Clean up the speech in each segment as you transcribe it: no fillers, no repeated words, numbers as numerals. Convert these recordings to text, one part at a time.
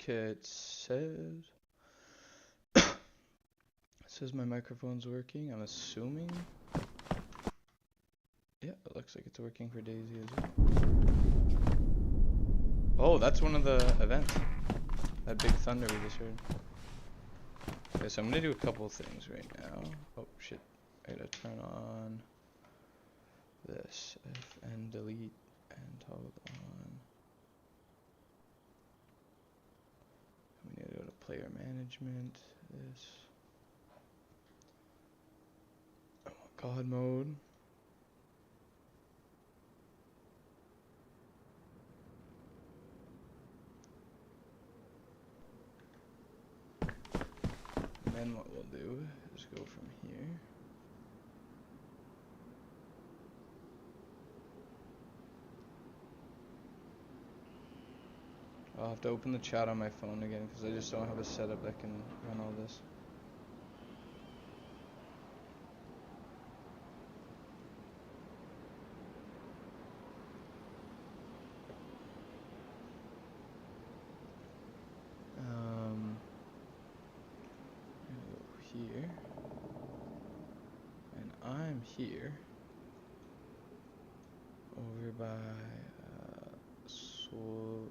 Okay, it says my microphone's working. I'm assuming. Yeah, it looks like it's working for DayZ as well. Oh, that's one of the events. That big thunder we just heard. Okay, so I'm gonna do a couple things right now. Oh shit, I gotta turn on this and delete and hold on. We need to go to player management. This. I want God mode. And then what we'll do is go from here. I'll have to open the chat on my phone again because I just don't have a setup that can run all this. I'm gonna go here, and I'm here over by Solichny.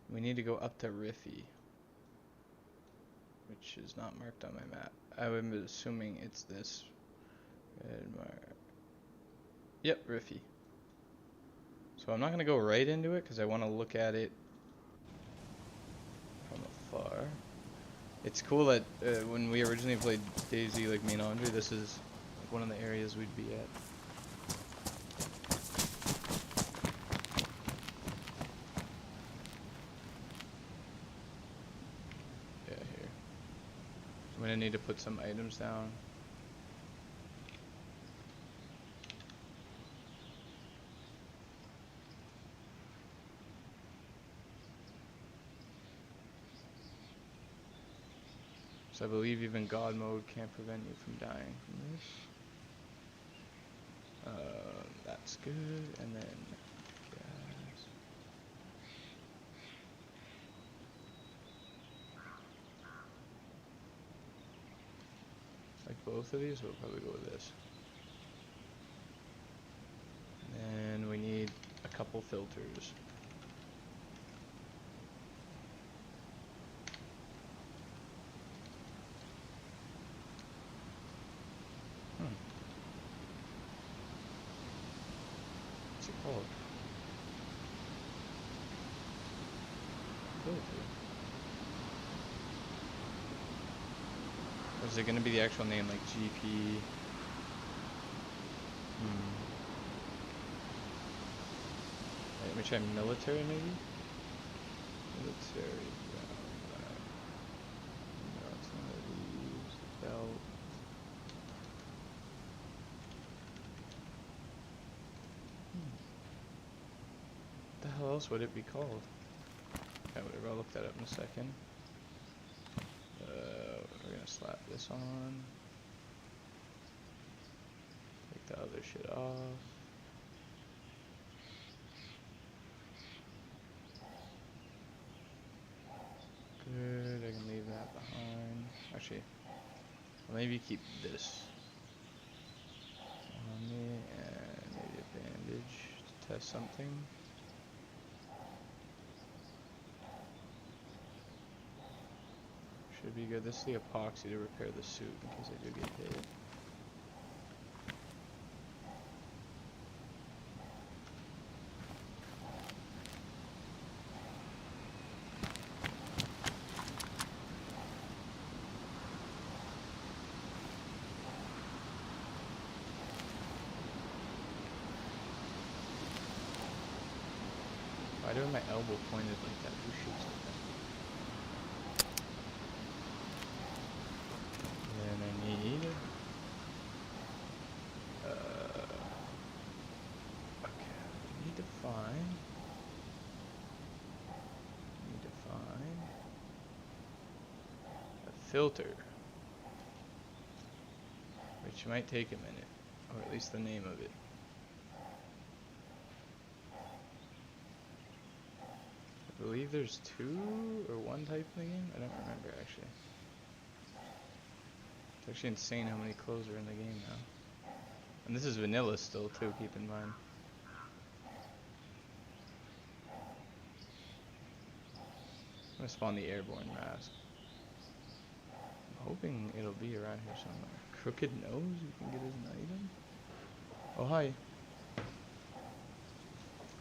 We need to go up to Riffy, which is not marked on my map. I would be assuming it's this red mark. Yep, Riffy. So I'm not gonna go right into it because I want to look at it from afar. It's cool that when we originally played DayZ, like me and Andre, this is like one of the areas we'd be at. Yeah, here. I'm gonna need to put some items down. So I believe even God mode can't prevent you from dying from this. That's good, and then gas. Like both of these, we'll probably go with this. And then we need a couple filters. What's it called? Filter. Or is it going to be the actual name, like GP? Let me try military, maybe? Military. No, it's not these. Belt. What the hell else would it be called? Okay, whatever, I'll look that up in a second. We're gonna slap this on. Take the other shit off. Good, I can leave that behind. Actually, I'll maybe keep this on me and maybe a bandage to test something. Should be good. This is the epoxy to repair the suit in case I do get hit. Why do I have my elbow pointed like that? Who shoots like that? And then I need okay, I need to find a filter, which might take a minute, or at least the name of it. believe there's 2 or 1 type in the game. I don't remember actually. It's actually insane how many clothes are in the game now. And this is vanilla still too, keep in mind. I'm gonna spawn the airborne mask. I'm hoping it'll be around here somewhere. Crooked nose, you can get as an item. Oh hi.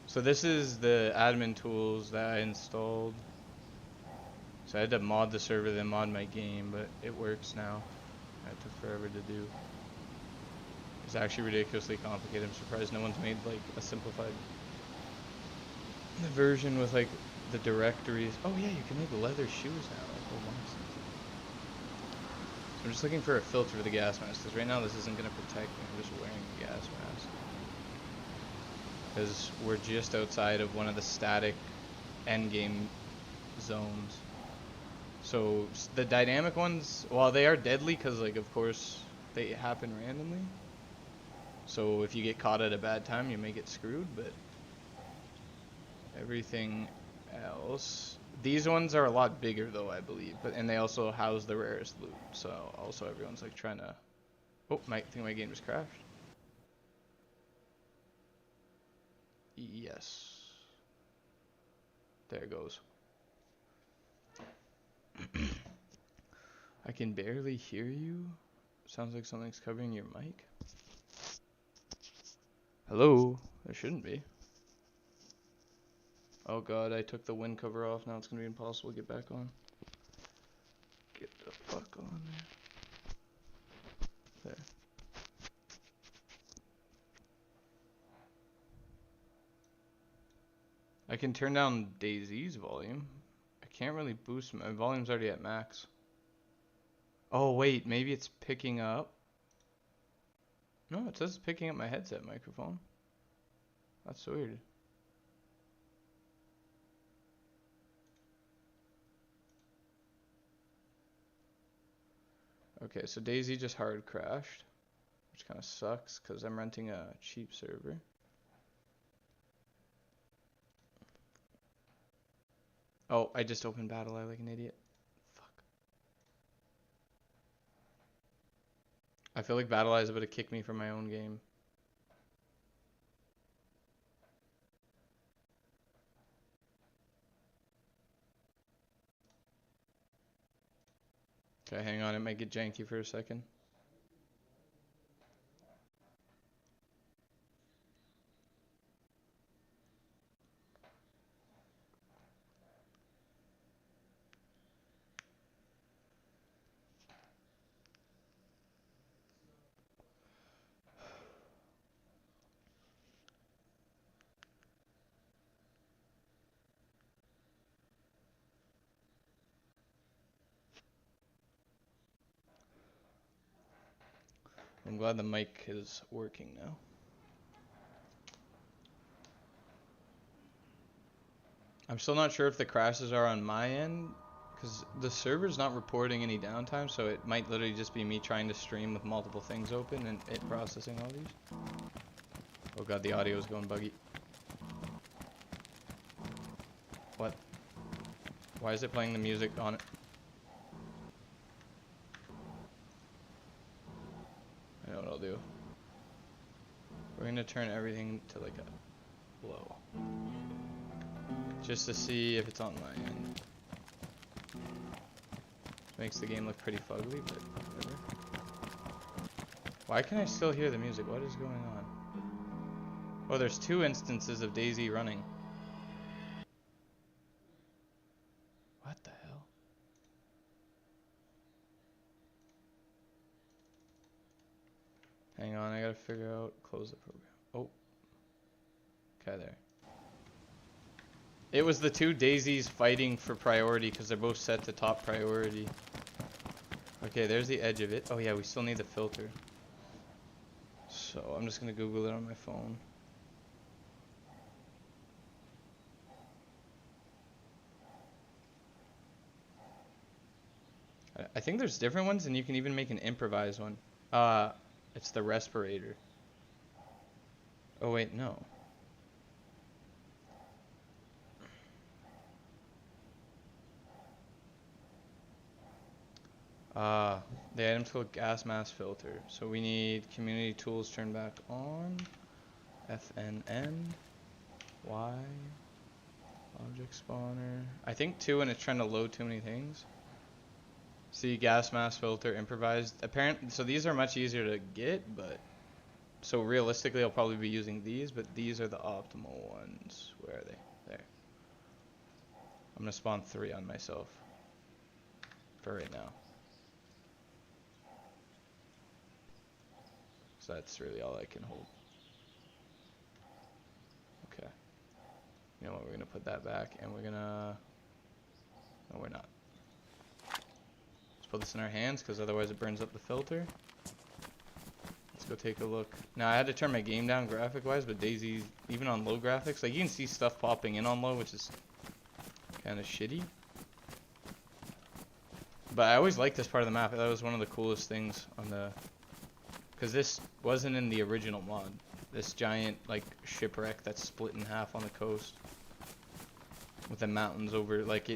So this is the admin tools that I installed. So I had to mod the server, then mod my game, but it works now. It took forever to do. It's actually ridiculously complicated. I'm surprised no one's made like a simplified version with like the directories. Oh yeah, you can make leather shoes now. Like, oh, nonsense. So I'm just looking for a filter for the gas mask, because right now this isn't going to protect me. I'm just wearing a gas mask. Because we're just outside of one of the static endgame zones. So the dynamic ones, while they are deadly, because like of course they happen randomly. So if you get caught at a bad time, you may get screwed, but everything else, these ones are a lot bigger though, I believe, and they also house the rarest loot. So also everyone's like trying to, oh, I think my game just crashed. Yes, there it goes. I can barely hear you. Sounds like something's covering your mic. Hello? There shouldn't be. Oh god, I took the wind cover off. Now it's gonna be impossible to get back on. Get the fuck on there. There. I can turn down DayZ's volume. I can't really boost my volume's already at max. Oh wait, maybe it's picking up. No, it says it's picking up my headset microphone. That's weird. Okay, so DayZ just hard crashed, which kind of sucks because I'm renting a cheap server. Oh, I just opened BattleEye like an idiot. Fuck. I feel like BattleEye is about to kick me from my own game. Okay, hang on, it might get janky for a second. I'm glad the mic is working now. I'm still not sure if the crashes are on my end, because the server's not reporting any downtime, so it might literally just be me trying to stream with multiple things open and it processing all these. Oh god, the audio is going buggy. What? Why is it playing the music on it? I know what I'll do. We're gonna turn everything to like a low. Just to see if it's on my end. Makes the game look pretty fugly, but whatever. Why can I still hear the music? What is going on? Oh, there's 2 instances of DayZ running. What the hell? Hang on, I gotta figure out, close the program. Oh. Okay, there. It was the 2 DayZs fighting for priority because they're both set to top priority. Okay, there's the edge of it. Oh yeah, we still need the filter. So I'm just gonna Google it on my phone. I think there's different ones, and you can even make an improvised one. It's the respirator. Oh wait, no. The item's called gas mask filter. So we need community tools turned back on. FNN. Y. Object spawner. I think 2 and it's trying to load too many things. See, gas mask filter, improvised. So these are much easier to get, but so realistically I'll probably be using these, but these are the optimal ones. Where are they? There. I'm gonna spawn 3 on myself for right now. So that's really all I can hold. Okay. You know what, we're gonna put that back and we're gonna, no we're not. Let's put this in our hands because otherwise it burns up the filter. Let's go take a look. Now I had to turn my game down graphic wise, but DayZ, even on low graphics, like you can see stuff popping in on low, which is kind of shitty. But I always liked this part of the map. That was one of the coolest things on the, because this wasn't in the original mod. This giant like shipwreck that's split in half on the coast with the mountains over, like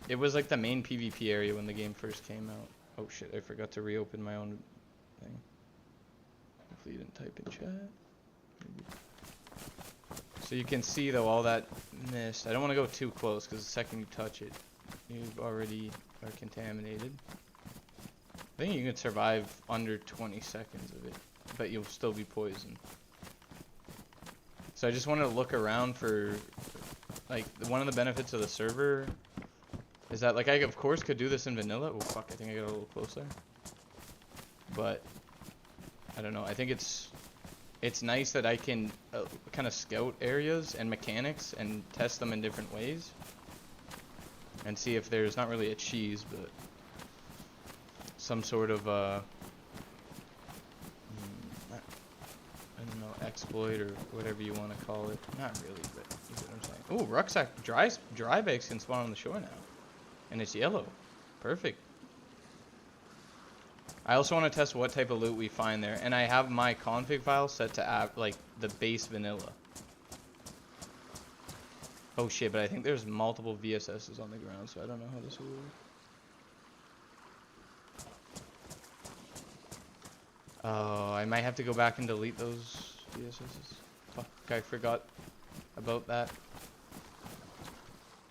it was like the main PvP area when the game first came out. Oh shit, I forgot to reopen my own thing. Hopefully you didn't type in chat. Maybe. So you can see though all that mist. I don't want to go too close because the second you touch it, you already are contaminated. I think you can survive under 20 seconds of it, but you'll still be poisoned. So I just wanted to look around for, like, one of the benefits of the server is that, like, I of course could do this in vanilla. Oh fuck, I think I got a little closer. But I don't know. I think it's nice that I can kind of scout areas and mechanics and test them in different ways and see if there's not really a cheese, but some sort of I don't know, exploit or whatever you want to call it. Not really, but you get what I'm saying. Ooh, rucksack. Dry bags can spawn on the shore now. And it's yellow. Perfect. I also want to test what type of loot we find there. And I have my config file set to like the base vanilla. Oh shit, but I think there's multiple VSSs on the ground, so I don't know how this will work. Oh, I might have to go back and delete those VSSs. Fuck, I forgot about that.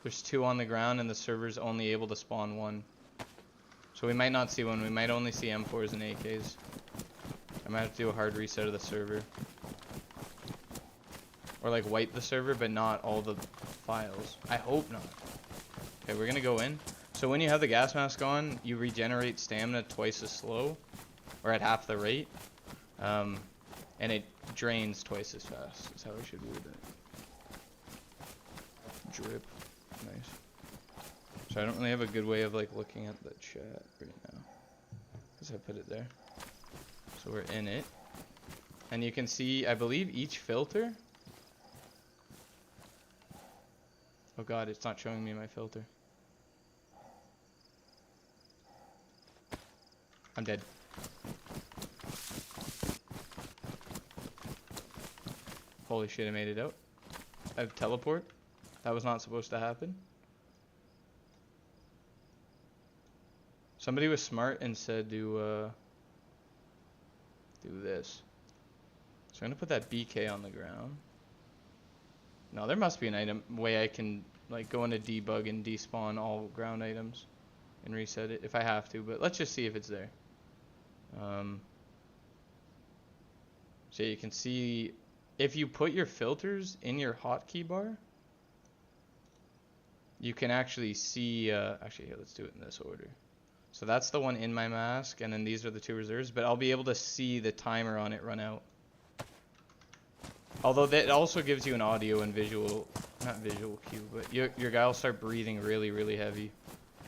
There's 2 on the ground and the server's only able to spawn 1. So we might not see one, we might only see M4s and AKs. I might have to do a hard reset of the server. Or like wipe the server, but not all the files. I hope not. Okay, we're gonna go in. So when you have the gas mask on, you regenerate stamina twice as slow. Or at half the rate. And it drains twice as fast. That's how I should word it. Drip. Nice. So I don't really have a good way of like looking at the chat right now. Because I put it there. So we're in it. And you can see, I believe each filter. Oh god, it's not showing me my filter. I'm dead. Holy shit, I made it out. I have teleport. That was not supposed to happen. Somebody was smart and said to do this. So I'm gonna put that BK on the ground. No, there must be an item way I can like go into debug and despawn all ground items and reset it if I have to, but let's just see if it's there. So you can see if you put your filters in your hotkey bar, you can actually see, actually here, let's do it in this order. So that's the one in my mask, and then these are the 2 reserves, but I'll be able to see the timer on it run out. Although that also gives you an audio and visual, not visual cue, but your guy will start breathing really, really heavy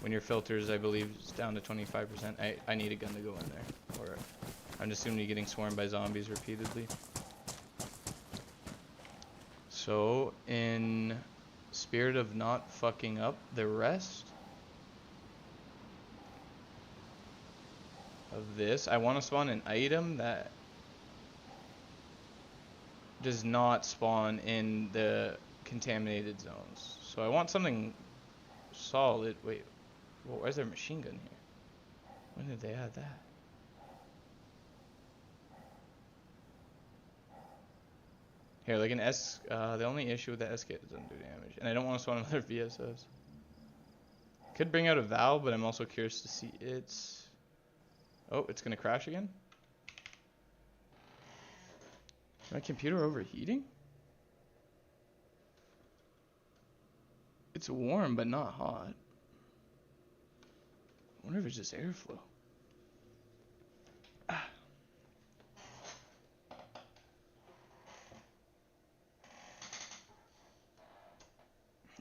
when your filters, I believe, is down to 25%. I need a gun to go in there, or I'm assuming you're getting swarmed by zombies repeatedly. So, in spirit of not fucking up the rest of this, I want to spawn an item that does not spawn in the contaminated zones. So I want something solid. Wait, well, why is there a machine gun here? When did they add that? Here, like an S, the only issue with the S kit is it doesn't do damage. And I don't want to spawn another VSS. Could bring out a Valve, but I'm also curious to see its... Oh, it's gonna crash again? My computer overheating? It's warm, but not hot. I wonder if it's just airflow.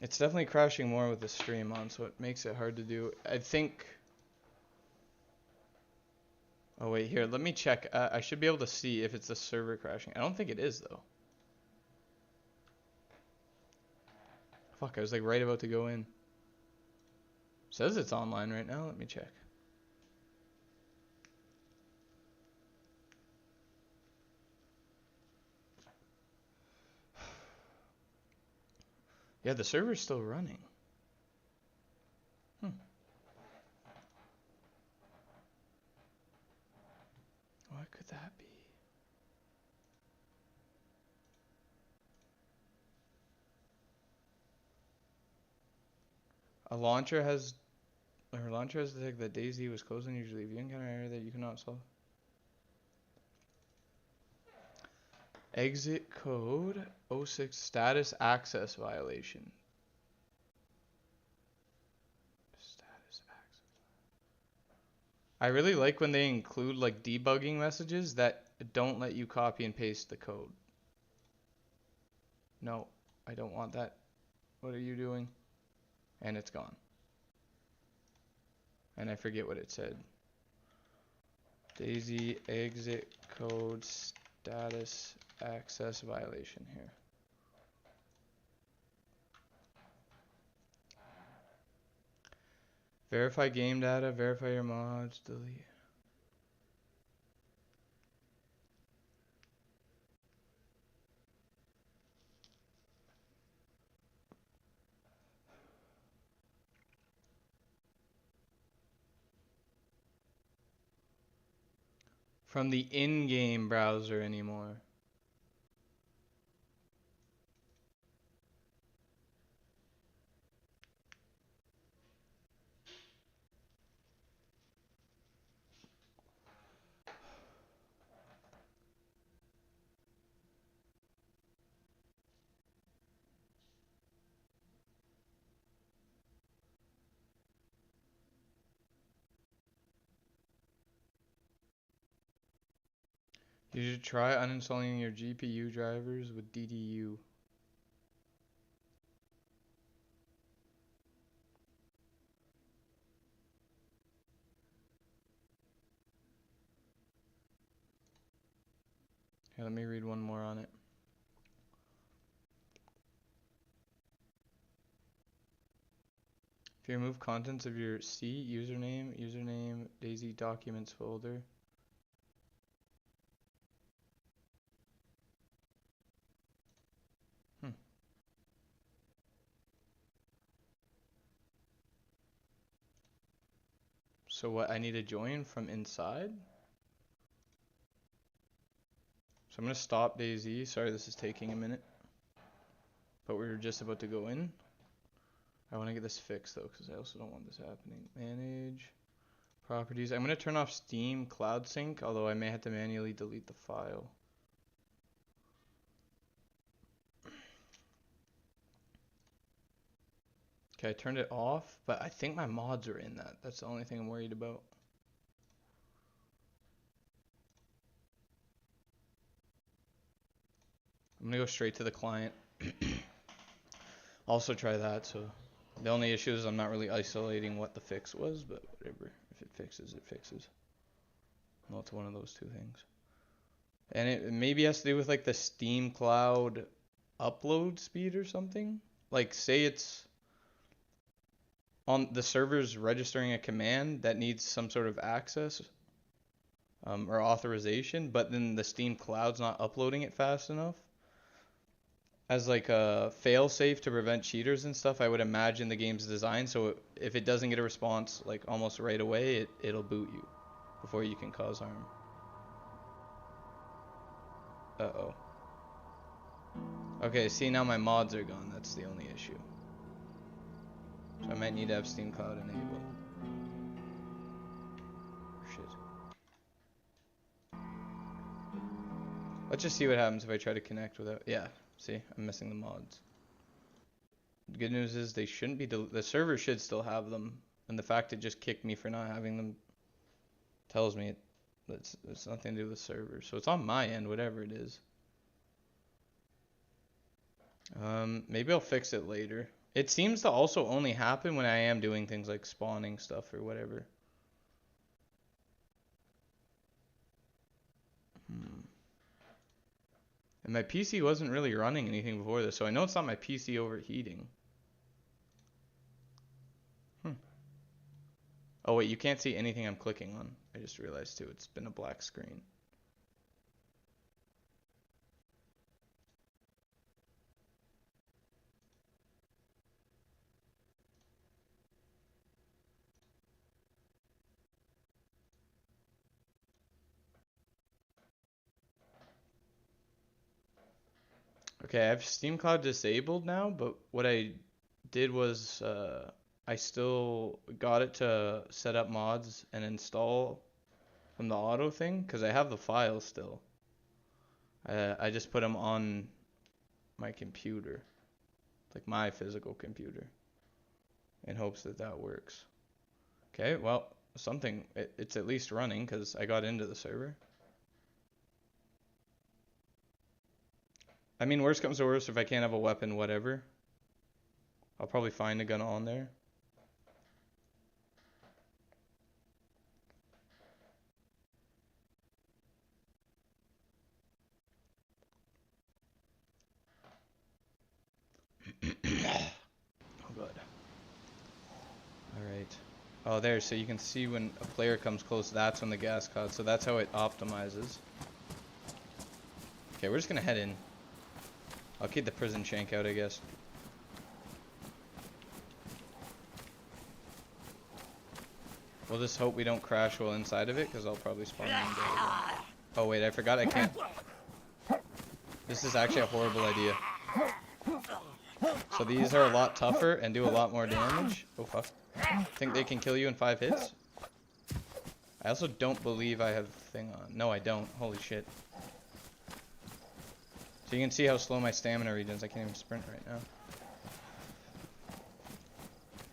It's definitely crashing more with the stream on, so it makes it hard to do. I think... Oh wait, here, let me check. I should be able to see if it's the server crashing. I don't think it is, though. Fuck, I was like right about to go in. Says it's online right now, let me check. Yeah, the server's still running. What could that be? Her launcher has detected that DayZ was closed and usually if you encounter an error that you cannot solve. Exit code 06 status access violation. Status access. I really like when they include like debugging messages that don't let you copy and paste the code. No, I don't want that. What are you doing? And it's gone. And I forget what it said. DayZ exit code status access violation here. Verify game data, verify your mods, delete. From the in-game browser anymore. You should try uninstalling your GPU drivers with DDU. Here, let me read one more on it. If you remove contents of your C username, DayZ documents folder. So what, I need to join from inside? So I'm gonna stop DayZ. Sorry, this is taking a minute. But we're just about to go in. I want to get this fixed though, because I also don't want this happening. Manage properties. I'm gonna turn off Steam Cloud Sync, although I may have to manually delete the file. Okay, I turned it off, but I think my mods are in that. That's the only thing I'm worried about. I'm gonna go straight to the client. Also try that, so the only issue is I'm not really isolating what the fix was, but whatever. If it fixes, it fixes. Well, it's one of those two things. And it maybe has to do with like the Steam Cloud upload speed or something. Like say it's on the server's registering a command that needs some sort of access or authorization, but then the Steam Cloud's not uploading it fast enough. as like a fail-safe to prevent cheaters and stuff. I would imagine the game's designed so if it doesn't get a response like almost right away, it'll boot you before you can cause harm. Uh-oh. Okay, see, now my mods are gone. That's the only issue. So I might need to have Steam Cloud enabled. Shit. Let's just see what happens if I try to connect without... Yeah, see, I'm missing the mods. The good news is they shouldn't be... The server should still have them. And the fact it just kicked me for not having them tells me it's nothing to do with the server. So it's on my end, whatever it is. Maybe I'll fix it later. It seems to also only happen when I am doing things like spawning stuff or whatever. And my PC wasn't really running anything before this, so I know it's not my PC overheating. Oh wait, you can't see anything I'm clicking on. I just realized too, it's been a black screen. Okay, I have Steam Cloud disabled now, but what I did was I still got it to set up mods and install from the auto thing because I have the files still. I just put them on my computer, like my physical computer, in hopes that that works. Okay, well, it's at least running because I got into the server. I mean, worst comes to worst, if I can't have a weapon, whatever. I'll probably find a gun on there. Oh god. Alright. Oh, there, so you can see when a player comes close, that's when the gas cloud, so that's how it optimizes. Okay, we're just gonna head in. I'll keep the prison shank out, I guess. We'll just hope we don't crash while inside of it, because I'll probably spawn in and go again. Oh wait, I forgot I can't. This is actually a horrible idea. So these are a lot tougher and do a lot more damage. Oh fuck. Think they can kill you in 5 hits? I also don't believe I have the thing on. No, I don't. Holy shit. So you can see how slow my stamina regens. I can't even sprint right now.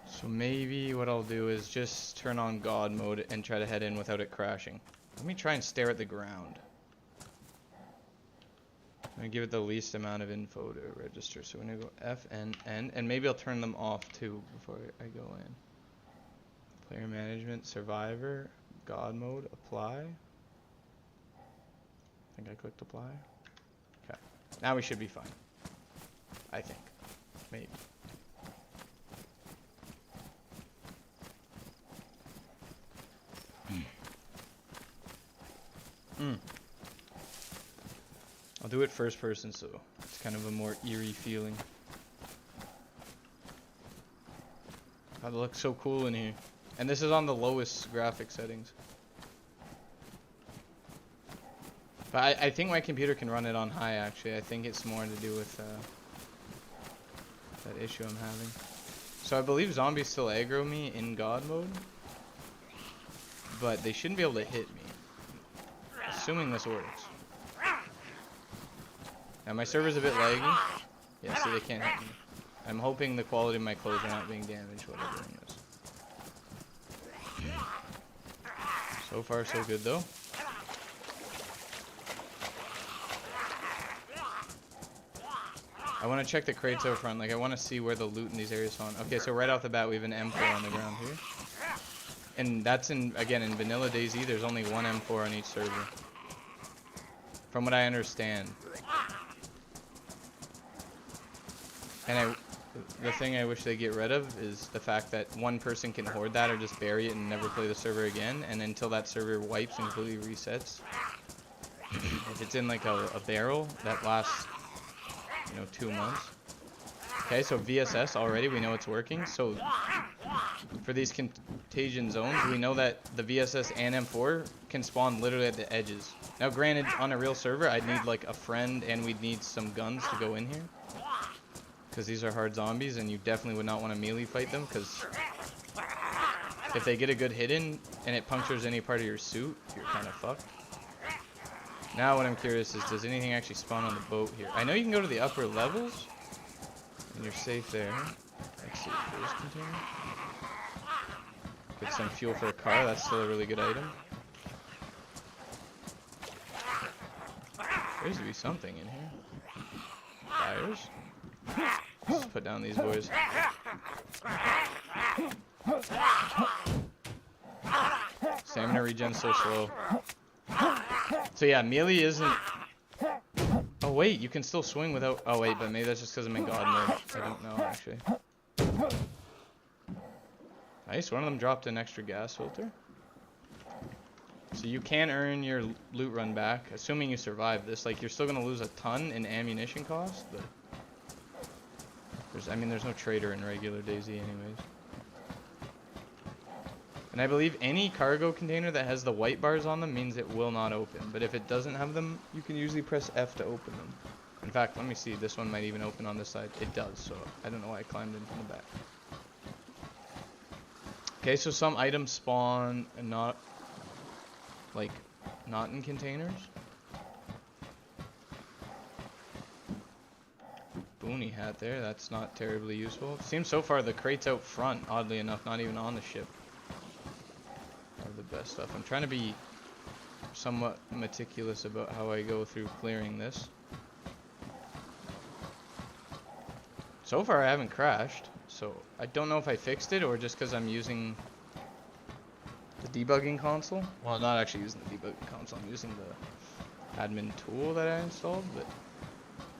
So maybe what I'll do is just turn on God mode and try to head in without it crashing. Let me try and stare at the ground. I'm gonna give it the least amount of info to register. So we're gonna go F, N, N, and maybe I'll turn them off too before I go in. Player management, survivor, God mode, apply. I think I clicked apply. Okay, now we should be fine. I think, maybe. I'll do it first person, so it's kind of a more eerie feeling. God, it looks so cool in here. And this is on the lowest graphic settings. But I think my computer can run it on high, actually. I think it's more to do with that issue I'm having. So I believe zombies still aggro me in God mode. But they shouldn't be able to hit me. Assuming this works. Now my server's a bit laggy. Yeah, see, they can't hit me. I'm hoping the quality of my clothes are not being damaged while I'm doing this. So far, so good, though. I want to check the crates out front. Like, I want to see where the loot in these areas spawn. Okay, so right off the bat, we have an M4 on the ground here. And that's again, in vanilla DayZ, there's only one M4 on each server. From what I understand. And the thing I wish they get rid of is the fact that one person can hoard that or just bury it and never play the server again. And until that server wipes and completely resets, if it's in like a barrel, that lasts you know, 2 months. Okay, so VSS already, we know it's working. So for these contagion zones, we know that the VSS and M4 can spawn literally at the edges. Now granted, on a real server, I'd need like a friend and we'd need some guns to go in here. Because these are hard zombies and you definitely would not want to melee fight them, because if they get a good hit in and it punctures any part of your suit, you're kind of fucked. Now what I'm curious is, does anything actually spawn on the boat here? I know you can go to the upper levels and you're safe there. Let's see, first container. Get some fuel for a car, that's still a really good item. There used to be something in here. Fires. Let's put down these boys. Stamina regen so slow. So yeah, melee isn't... Oh wait, you can still swing without... Oh wait, but maybe that's just because I'm in god mode. I don't know, actually. Nice, one of them dropped an extra gas filter. So you can earn your loot run back, assuming you survive this. Like, you're still going to lose a ton in ammunition cost, but... there's no trader in regular DayZ anyways. And I believe any cargo container that has the white bars on them means it will not open. But if it doesn't have them, you can usually press F to open them. In fact, let me see. This one might even open on this side. It does, so I don't know why I climbed in from the back. Okay, so some items spawn and not in containers. Boonie hat there. That's not terribly useful. Seems so far the crates out front, oddly enough, not even on the ship, are the best stuff. I'm trying to be somewhat meticulous about how I go through clearing this. So far I haven't crashed, so I don't know if I fixed it or just because I'm using the debugging console. Well, not actually using the debugging console, I'm using the admin tool that I installed, but...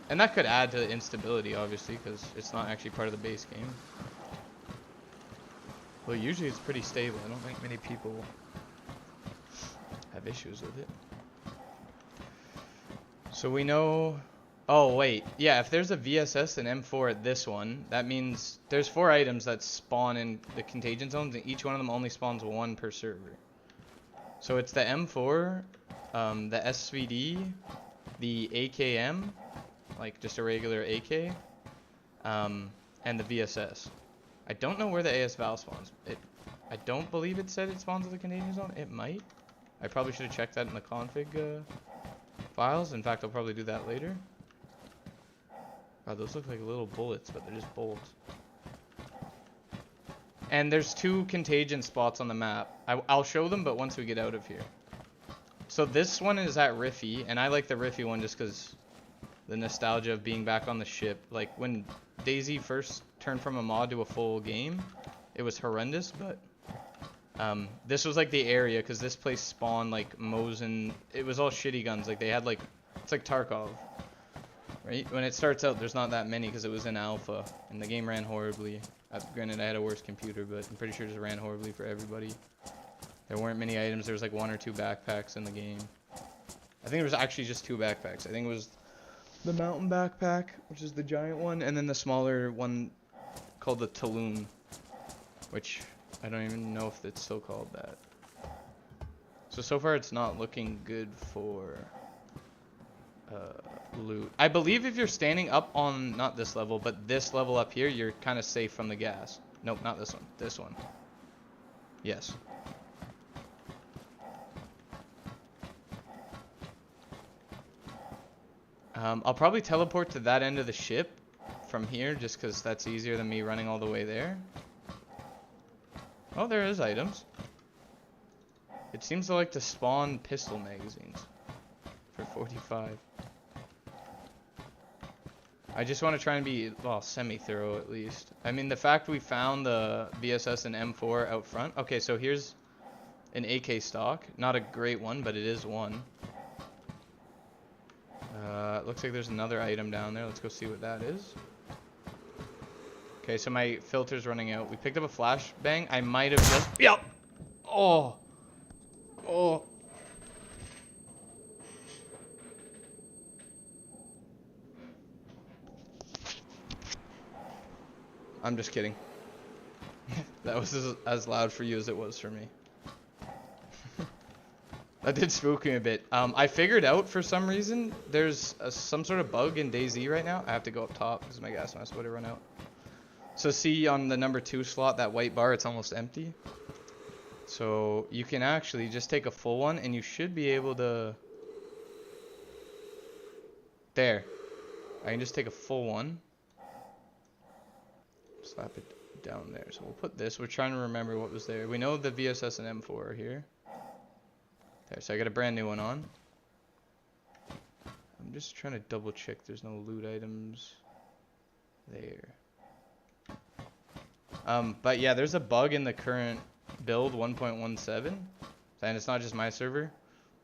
And that could add to the instability, obviously, because it's not actually part of the base game. Well, usually it's pretty stable. I don't think many people have issues with it. So we know... Oh, wait. Yeah, if there's a VSS and M4 at this one, that means there's 4 items that spawn in the contagion zones, and each one of them only spawns 1 per server. So it's the M4, the SVD, the AKM, like just a regular AK, and the VSS. I don't know where the AS Val spawns. I don't believe it said it spawns at the contagion zone. It might. I probably should have checked that in the config files. In fact, I'll probably do that later. Wow, those look like little bullets, but they're just bolts. And there's 2 contagion spots on the map. I'll show them, but once we get out of here. So this one is at Riffy, and I like the Riffy one just because the nostalgia of being back on the ship. Like, when DayZ first turned from a mod to a full game, it was horrendous, but this was like the area, because this place spawned like Mosin. It was all shitty guns. Like, they had like, it's like Tarkov. Right? When it starts out, there's not that many because it was in alpha, and the game ran horribly. Granted, I had a worse computer, but I'm pretty sure it just ran horribly for everybody. There weren't many items. There was like 1 or 2 backpacks in the game. I think there was actually just 2 backpacks. I think it was the mountain backpack, which is the giant one, and then the smaller one called the Talon, which I don't even know if it's still called that. So far it's not looking good for... loot. I believe if you're standing up on, not this level, but this level up here, you're kind of safe from the gas. Nope, not this one. This one. Yes. I'll probably teleport to that end of the ship from here, just because that's easier than me running all the way there. Oh, there is items. It seems to like to spawn pistol magazines for 45. I just want to try and be, well, semi-thorough at least. I mean, the fact we found the VSS and M4 out front. Okay, so here's an AK stock. Not a great one, but it is one. Looks like there's another item down there. Let's go see what that is. Okay, so my filter's running out. We picked up a flashbang. I might have just... Yep! Oh! Oh! I'm just kidding. That was as loud for you as it was for me. That did spook me a bit. I figured out for some reason there's some sort of bug in DayZ right now. I have to go up top because my gas mask would have run out. So see on the number 2 slot, that white bar, it's almost empty. So you can actually just take a full one and you should be able to... There. I can just take a full one. Slap it down there. So we'll put this. We're trying to remember what was there. We know the VSS and M4 are here. There, so I got a brand new one on. I'm just trying to double check there's no loot items there. But yeah, there's a bug in the current build 1.17, and it's not just my server.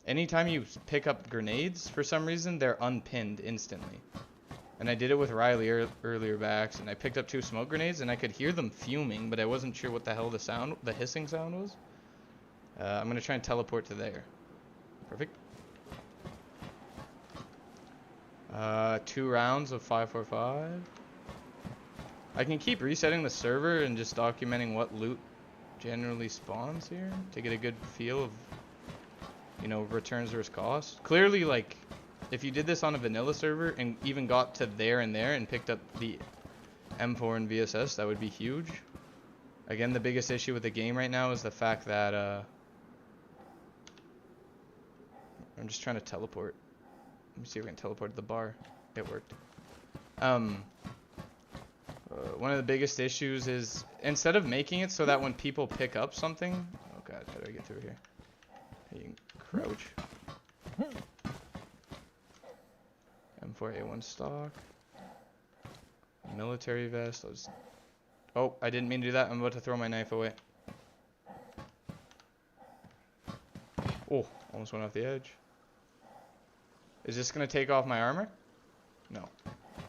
Anytime you pick up grenades, for some reason, they're unpinned instantly. And I did it with Riley earlier backs, and I picked up 2 smoke grenades, and I could hear them fuming, but I wasn't sure what the hell the hissing sound was. I'm gonna try and teleport to there. Perfect. 2 rounds of 545. I can keep resetting the server and just documenting what loot generally spawns here to get a good feel of, you know, returns versus cost. Clearly, like, if you did this on a vanilla server and even got to there and picked up the M4 and VSS, that would be huge. Again, the biggest issue with the game right now is the fact that I'm just trying to teleport. Let me see if we can teleport to the bar. It worked. One of the biggest issues is instead of making it so that when people pick up something, oh god, how do I get through here? You can crouch. M4A1 stock. Military vest. Oh, I didn't mean to do that. I'm about to throw my knife away. Oh, almost went off the edge. Is this going to take off my armor? No.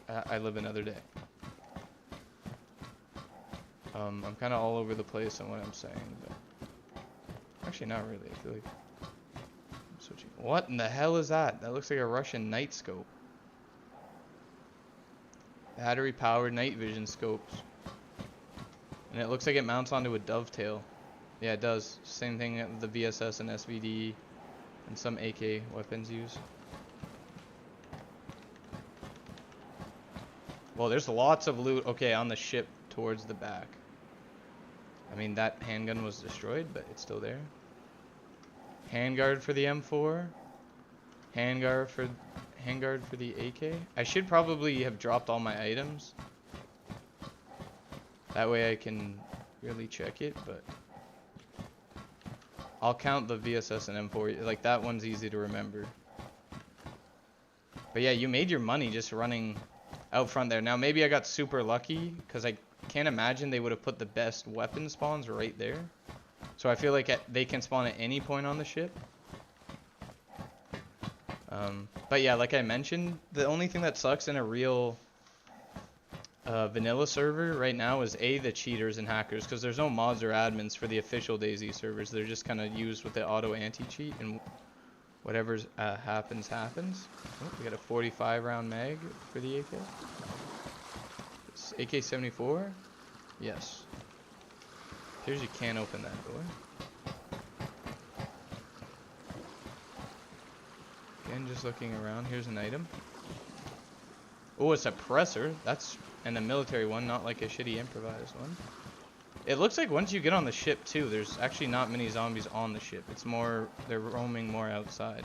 I live another day. I'm kind of all over the place on what I'm saying, but actually not really. I feel like I'm switching. What in the hell is that? That looks like a Russian night scope. Battery powered night vision scopes. And it looks like it mounts onto a dovetail. Yeah, it does. Same thing that the VSS and SVD and some AK weapons use. Well, there's lots of loot, okay, on the ship towards the back. I mean, that handgun was destroyed, but it's still there. Handguard for the M4. Handguard for the AK. I should probably have dropped all my items. That way I can really check it, but I'll count the VSS and M4. Like, that one's easy to remember. But yeah, you made your money just running out front there. Now, maybe I got super lucky, because I can't imagine they would have put the best weapon spawns right there. So I feel like they can spawn at any point on the ship. But yeah, like I mentioned, the only thing that sucks in a real vanilla server right now is the cheaters and hackers, because there's no mods or admins for the official DayZ servers. They're just kind of used with the auto anti-cheat, and whatever happens. Oh, we got a 45 round mag for the AK. It's AK-74? Yes. Appears you can't open that door. Again, just looking around. Here's an item. Oh, a suppressor. That's and a military one, not like a shitty improvised one. It looks like once you get on the ship too, there's actually not many zombies on the ship. It's more, they're roaming more outside.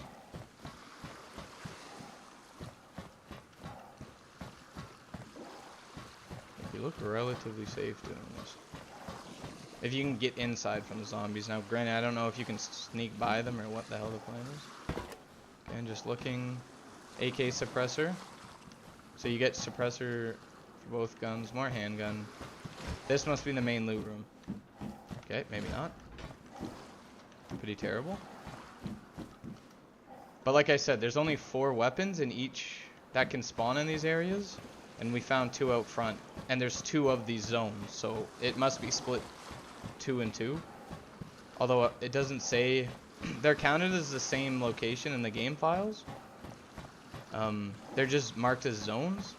You look relatively safe doing this. If you can get inside from the zombies. Now, granted, I don't know if you can sneak by them or what the hell the plan is. Again, just looking. AK suppressor. So you get suppressor for both guns, more handgun. This must be the main loot room. Okay, maybe not. Pretty terrible. But like I said, there's only 4 weapons in each that can spawn in these areas. And we found 2 out front. And there's 2 of these zones. So it must be split 2 and 2. Although it doesn't say... They're counted as the same location in the game files. They're just marked as zones.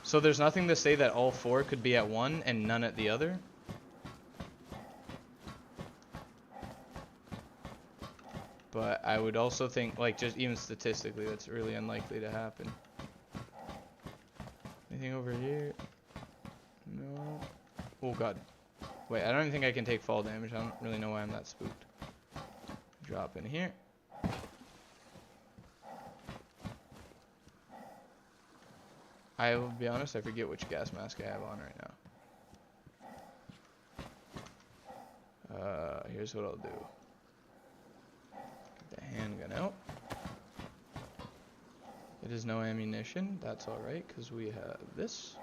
So there's nothing to say that all 4 could be at one and none at the other. But I would also think, like, just even statistically, that's really unlikely to happen. Anything over here? No. Oh god. Wait, I don't even think I can take fall damage. I don't really know why I'm that spooked. Drop in here. I will be honest, I forget which gas mask I have on right now. Here's what I'll do. Get the handgun out. It is no ammunition. That's alright, because we have this.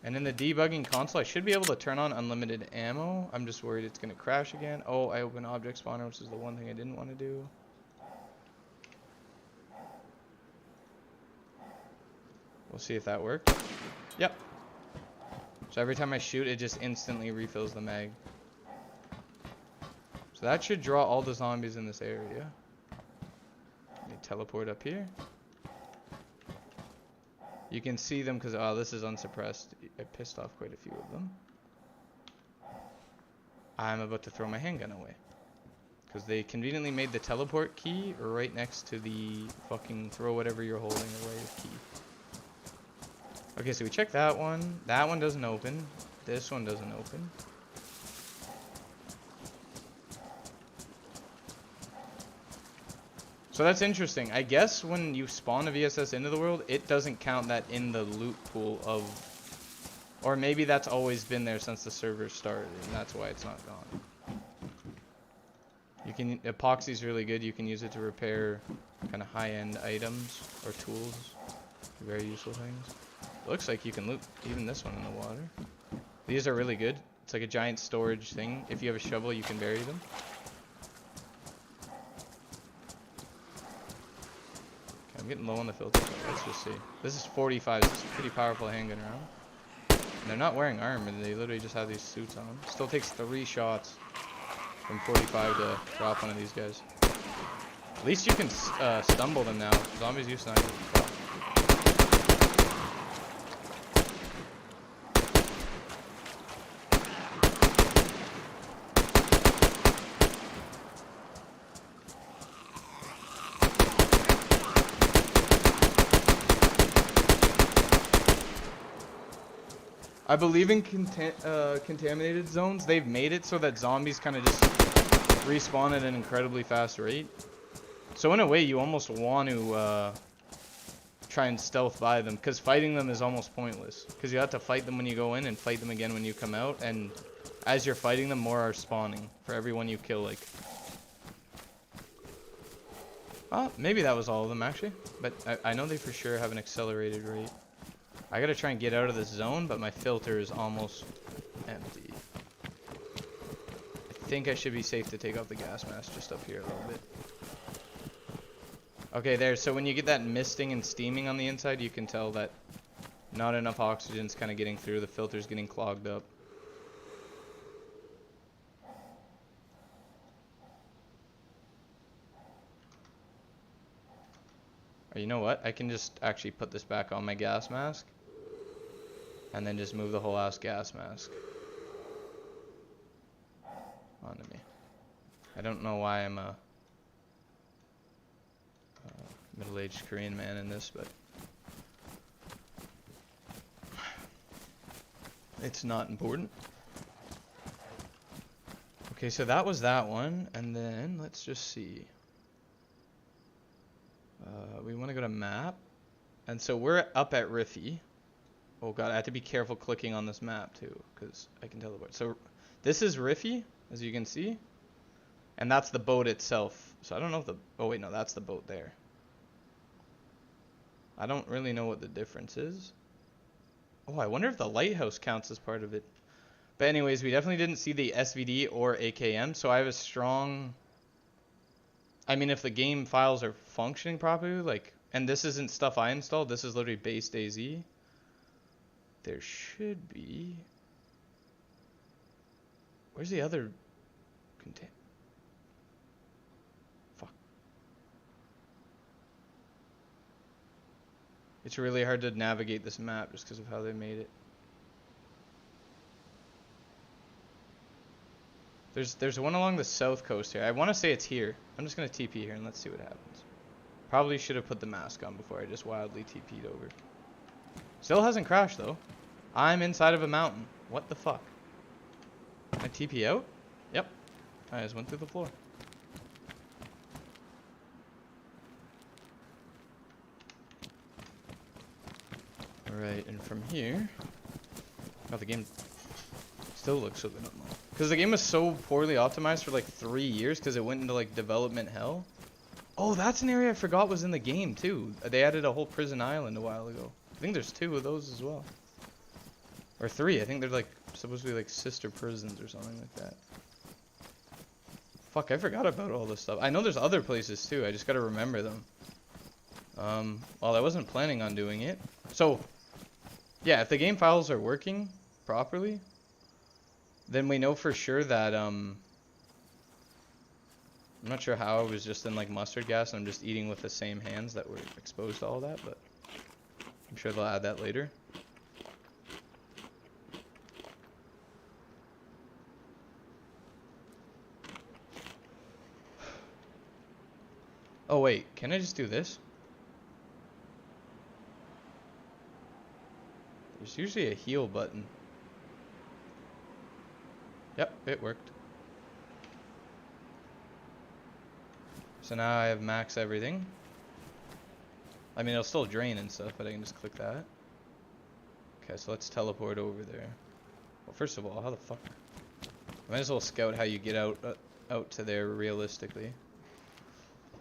And in the debugging console, I should be able to turn on unlimited ammo. I'm just worried it's going to crash again. Oh, I open object spawner, which is the one thing I didn't want to do. We'll see if that works. Yep. So every time I shoot, it just instantly refills the mag. So that should draw all the zombies in this area. Let me teleport up here. You can see them because, oh, this is unsuppressed. I pissed off quite a few of them. I'm about to throw my handgun away. Because they conveniently made the teleport key right next to the fucking throw whatever you're holding away key. Okay, so we checked that one. That one doesn't open. This one doesn't open. So that's interesting. I guess when you spawn a VSS into the world, it doesn't count that in the loot pool of... Or maybe that's always been there since the server started, and that's why it's not gone. You can... Epoxy's really good. You can use it to repair kind of high-end items or tools. Very useful things. It looks like you can loot even this one in the water. These are really good. It's like a giant storage thing. If you have a shovel, you can bury them. I'm getting low on the filter. Let's just see. This is 45. This is a pretty powerful handgun round. And they're not wearing armor. They literally just have these suits on. Still takes 3 shots from 45 to drop one of these guys. At least you can stumble them now. Zombies used to not. I believe in contaminated zones. They've made it so that zombies kind of just respawn at an incredibly fast rate. So in a way, you almost want to try and stealth by them, because fighting them is almost pointless. Because you have to fight them when you go in and fight them again when you come out. And as you're fighting them, more are spawning for every one you kill. Like, oh, maybe that was all of them actually. But I know they for sure have an accelerated rate. I gotta try and get out of this zone, but my filter is almost empty. I think I should be safe to take off the gas mask just up here a little bit. Okay, there. So when you get that misting and steaming on the inside, you can tell that not enough oxygen's kind of getting through. The filter's getting clogged up. Or you know what? I can just actually put this back on my gas mask. And then just move the whole ass gas mask onto me. I don't know why I'm a middle-aged Korean man in this, but it's not important. Okay, so that was that one, and then let's just see. We want to go to map, and so we're up at Riffy. Oh god, I have to be careful clicking on this map too, because I can teleport. So this is Riffy, as you can see, and that's the boat itself. So I don't know if the... Oh wait, no, that's the boat there. I don't really know what the difference is. Oh, I wonder if the lighthouse counts as part of it. But anyways, we definitely didn't see the SVD or AKM, so I have a strong... I mean, if the game files are functioning properly, like... And this isn't stuff I installed, this is literally base DayZ. There should be... Where's the other... Fuck. It's really hard to navigate this map just because of how they made it. There's one along the south coast here. I want to say it's here. I'm just going to TP here and let's see what happens. Probably should have put the mask on before I just wildly TP'd over. Still hasn't crashed though. I'm inside of a mountain. What the fuck? Can I TP out? Yep. I just went through the floor. Alright, and from here... Oh, the game still looks so good. Because the game was so poorly optimized for like 3 years because it went into like development hell. Oh, that's an area I forgot was in the game too. They added a whole prison island a while ago. I think there's 2 of those as well. Or 3. I think they're like supposed to be like sister prisons or something like that. Fuck, I forgot about all this stuff. I know there's other places too. I just gotta remember them. Well, I wasn't planning on doing it. So, yeah, if the game files are working properly, then we know for sure that, I'm not sure how I was just in like mustard gas and I'm just eating with the same hands that were exposed to all that, but I'm sure they'll add that later. Oh wait, can I just do this? There's usually a heal button. Yep, it worked. So now I have max everything. I mean, it'll still drain and stuff, but I can just click that. Okay, so let's teleport over there. Well, first of all, how the fuck? I might as well scout how you get out to there realistically.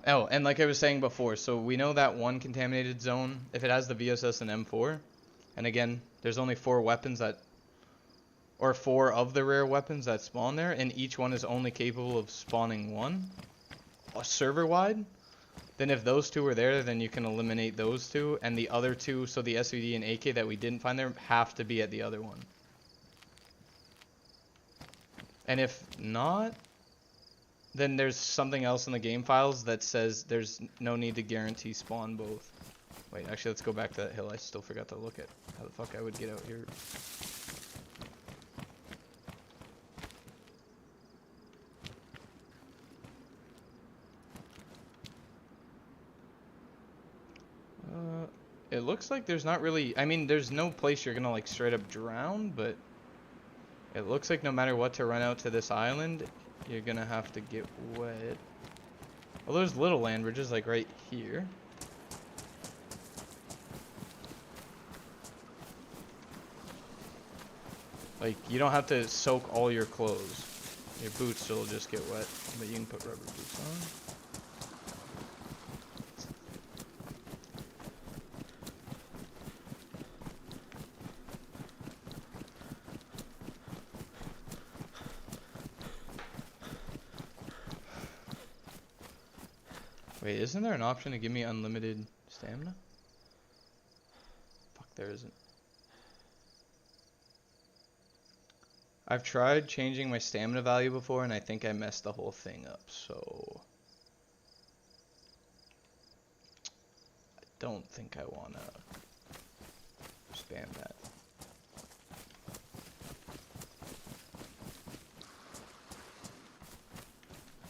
Oh, and like I was saying before, so we know that one contaminated zone, if it has the VSS and M4, and again, there's only 4 weapons that, or 4 of the rare weapons that spawn there, and each one is only capable of spawning 1, server-wide. Then if those 2 are there, then you can eliminate those 2, and the other 2, so the SVD and AK that we didn't find there, have to be at the other one. And if not, then there's something else in the game files that says there's no need to guarantee spawn both. Wait, actually, let's go back to that hill. I still forgot to look at how the fuck I would get out here. It looks like there's not really... I mean, there's no place you're gonna, like, straight up drown, but... It looks like no matter what to run out to this island, you're gonna have to get wet. Well, there's little land bridges, like, right here. Like, you don't have to soak all your clothes. Your boots will just get wet, but you can put rubber boots on. Wait, isn't there an option to give me unlimited stamina? Fuck, there isn't. I've tried changing my stamina value before, and I think I messed the whole thing up, so... I don't think I wanna spam that.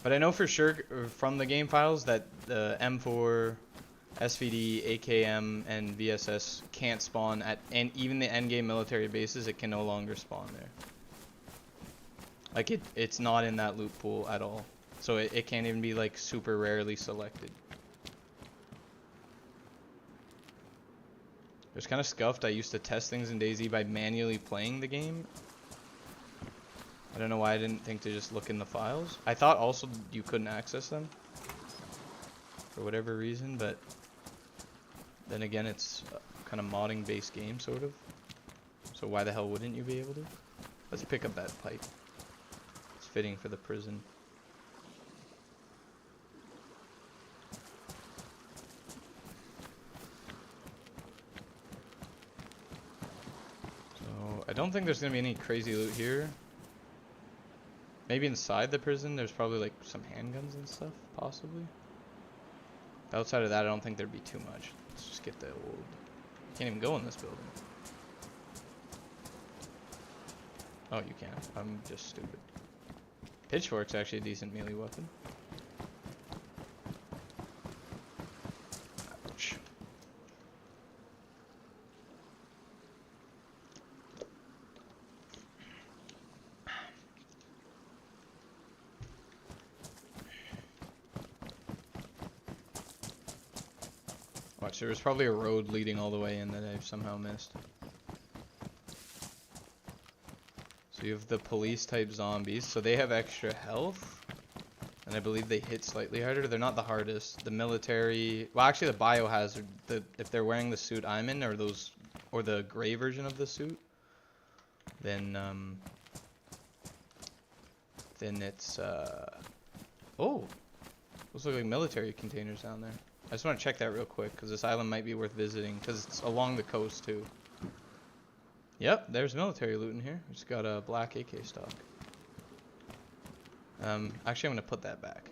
But I know for sure from the game files that the M4, SVD, AKM, and VSS can't spawn at, and even the endgame military bases, it can no longer spawn there. Like it's not in that loot pool at all. So it can't even be like super rarely selected. It was kind of scuffed. I used to test things in DayZ by manually playing the game. I don't know why I didn't think to just look in the files. I thought also you couldn't access them for whatever reason, but then again, it's a kind of modding based game, sort of. So why the hell wouldn't you be able to? Let's pick up that pipe. It's fitting for the prison. So I don't think there's gonna be any crazy loot here. Maybe inside the prison, there's probably like some handguns and stuff, possibly. Outside of that, I don't think there'd be too much. Let's just get the old Can't even go in this building. Oh, you can. I'm just stupid. Pitchfork's actually a decent melee weapon. Ouch. Watch, there was probably a road leading all the way in that I've somehow missed. So you have the police type zombies, so they have extra health. And I believe they hit slightly harder. They're not the hardest. The military, well actually the biohazard, if they're wearing the suit I'm in, or the gray version of the suit, then it's oh, those look like military containers down there. I just want to check that real quick because this island might be worth visiting because it's along the coast too. Yep, there's military loot in here. Just got a black AK stock. Actually, I'm gonna put that back.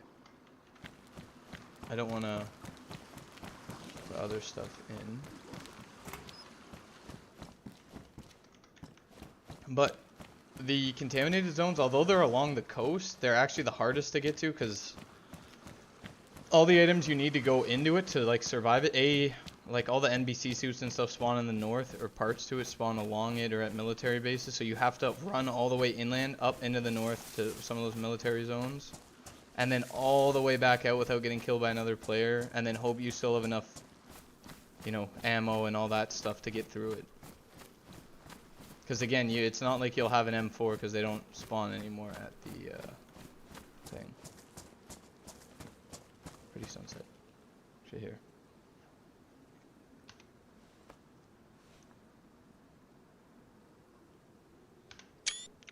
I don't want to put other stuff in. But the contaminated zones, although they're along the coast, they're actually the hardest to get to because all the items you need to go into it to like survive it, like all the NBC suits and stuff spawn in the north, or parts to it spawn along it or at military bases, so you have to run all the way inland up into the north to some of those military zones, and then all the way back out without getting killed by another player, and then hope you still have enough, you know, ammo and all that stuff to get through it. Because again, it's not like you'll have an M4 because they don't spawn anymore at the thing. Pretty sunset. Shit here.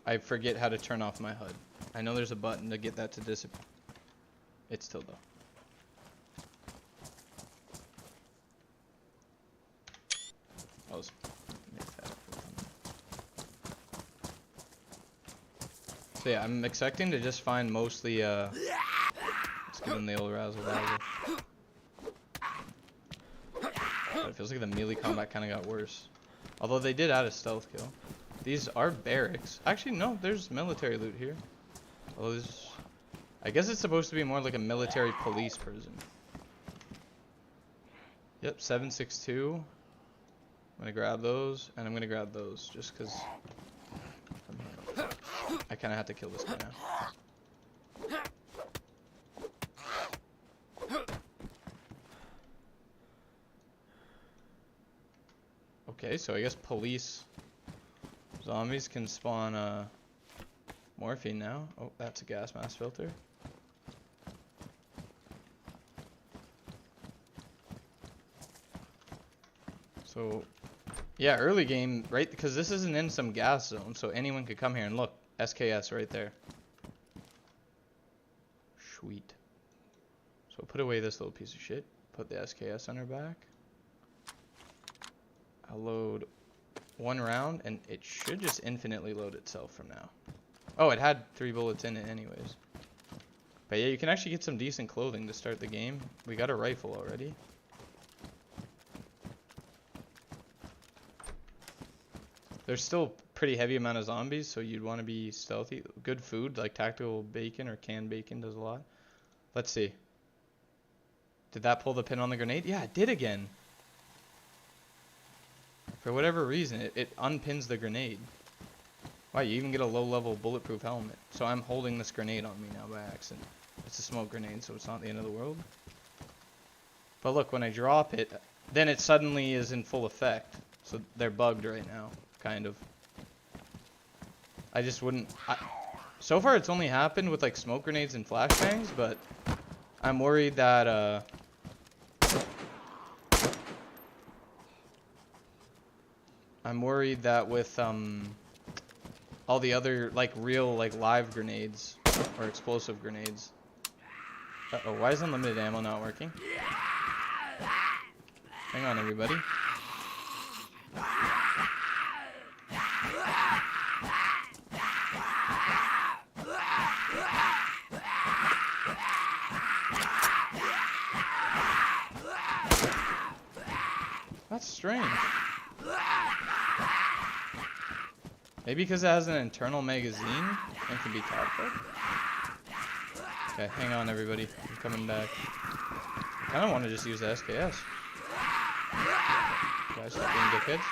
I forget how to turn off my HUD. I know there's a button to get that to disappear. It's still though. I'll just make that up. So yeah, I'm expecting to just find mostly let's give them the old razzle dazzle. But it feels like the melee combat kind of got worse. Although they did add a stealth kill. These are barracks. Actually, no, there's military loot here. Oh, I guess it's supposed to be more like a military police prison. Yep, 7.62. I'm gonna grab those, and I'm gonna grab those just because I kind of have to kill this guy now. Okay, so I guess police zombies can spawn morphine now. Oh, that's a gas mask filter. So, yeah, early game, right? Because this isn't in some gas zone, so anyone could come here and look. SKS right there. Sweet. So put away this little piece of shit. Put the SKS on her back. I'll load one round, and it should just infinitely load itself from now. Oh, it had 3 bullets in it anyways. But yeah, you can actually get some decent clothing to start the game. We got a rifle already. There's still pretty heavy amount of zombies, so you'd want to be stealthy. Good food, like tactical bacon or canned bacon does a lot. Let's see. Did that pull the pin on the grenade? Yeah, it did again. For whatever reason, it unpins the grenade. Wow, you even get a low-level bulletproof helmet. So I'm holding this grenade on me now by accident. It's a smoke grenade, so it's not the end of the world. But look, when I drop it, then it suddenly is in full effect. So they're bugged right now, kind of. I just wouldn't... so far, it's only happened with, like, smoke grenades and flashbangs, but I'm worried that, with all the other like real like live grenades or explosive grenades. Uh-oh, why is unlimited ammo not working? Hang on, everybody. That's strange. Maybe because it has an internal magazine and can be top-up. Okay, hang on everybody. I'm coming back. I kind of want to just use the SKS. Guys, stop being dickheads.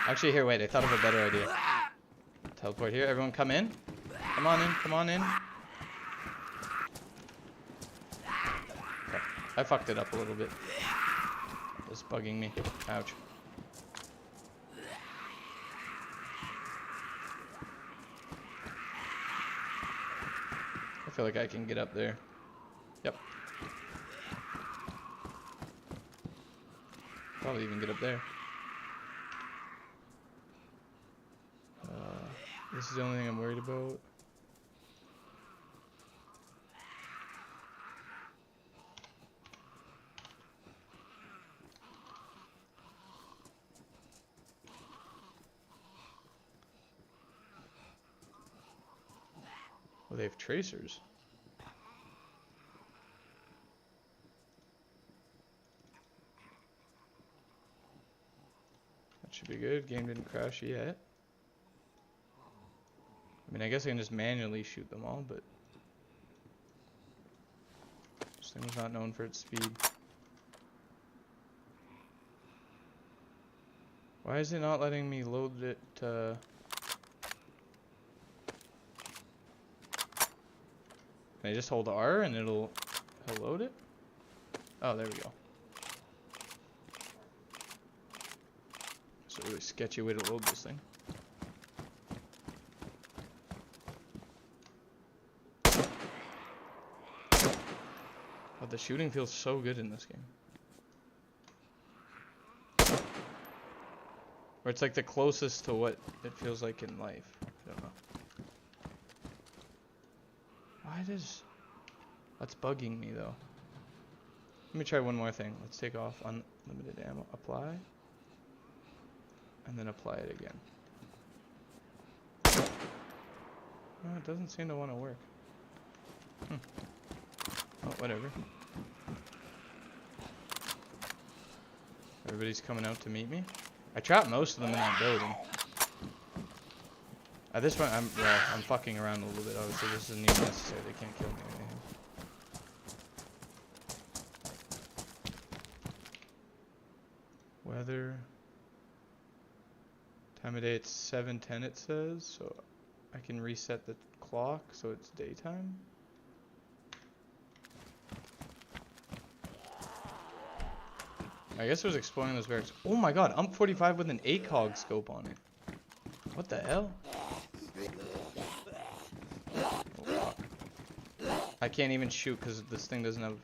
Actually, here, wait. I thought of a better idea. Teleport here. Everyone come in. Come on in. Come on in. Okay. I fucked it up a little bit. It's bugging me. Ouch. I feel like I can get up there. Yep. Probably even get up there. This is the only thing I'm worried about. Well, they have tracers. That should be good. Game didn't crash yet. I mean, I guess I can just manually shoot them all, but this thing was not known for its speed. Why is it not letting me load it? Can I just hold R and it'll load it? Oh, there we go. It's a really sketchy way to load this thing. The shooting feels so good in this game. Or it's like the closest to what it feels like in life. I don't know. Why does... That's bugging me though. Let me try one more thing. Let's take off unlimited ammo. Apply. And then apply it again. Oh, it doesn't seem to want to work. Oh, whatever. Everybody's coming out to meet me. I trapped most of them in that building. At this point, I'm fucking around a little bit. Obviously, this isn't even necessary. They can't kill me or anything. Weather. Time of day, it's 7:10. It says, so I can reset the clock so it's daytime. I guess I was exploring those barracks. Oh my god, I'm 45 with an ACOG scope on it. What the hell? Oh, fuck. I can't even shoot because this thing doesn't have...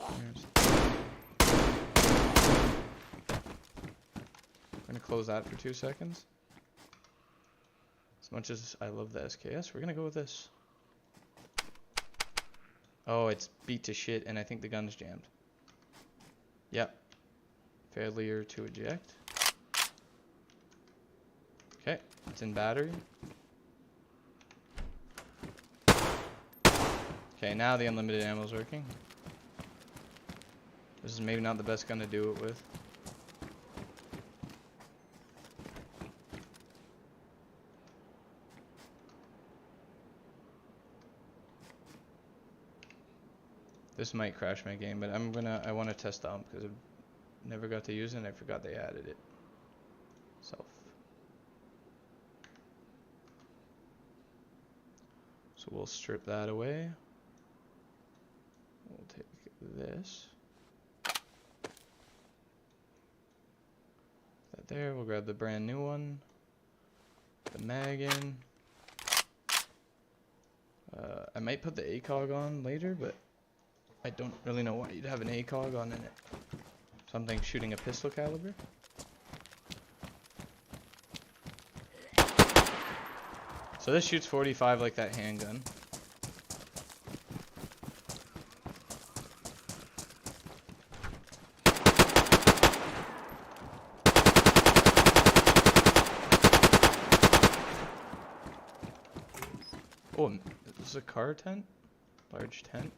I'm gonna close that for 2 seconds. As much as I love the SKS, we're gonna go with this. Oh, it's beat to shit and I think the gun's jammed. Yep. Failure to eject. Okay, it's in battery. Okay, now the unlimited ammo is working. This is maybe not the best gun to do it with. This might crash my game, but I want to test the ump because I never got to use it and I forgot they added it. Self. So we'll strip that away. We'll take this. That there, we'll grab the brand new one. The mag in. I might put the ACOG on later, but I don't really know why you'd have an ACOG on in it. Something shooting a pistol caliber. So this shoots 45 like that handgun. Oh, this is a car tent? Large tent.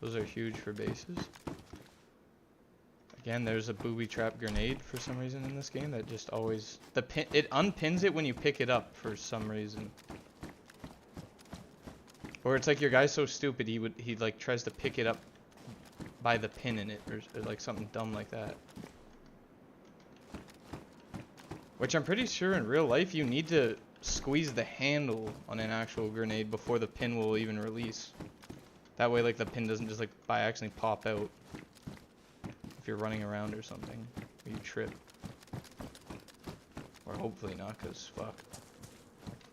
Those are huge for bases. I Again, there's a booby trap grenade for some reason in this game that just always it unpins it when you pick it up for some reason. Or it's like your guy's so stupid he like tries to pick it up by the pin in it or like something dumb like that. Which I'm pretty sure in real life you need to squeeze the handle on an actual grenade before the pin will even release. That way like the pin doesn't just like by accident pop out. If you're running around or something, or you trip. Or hopefully not, cause fuck.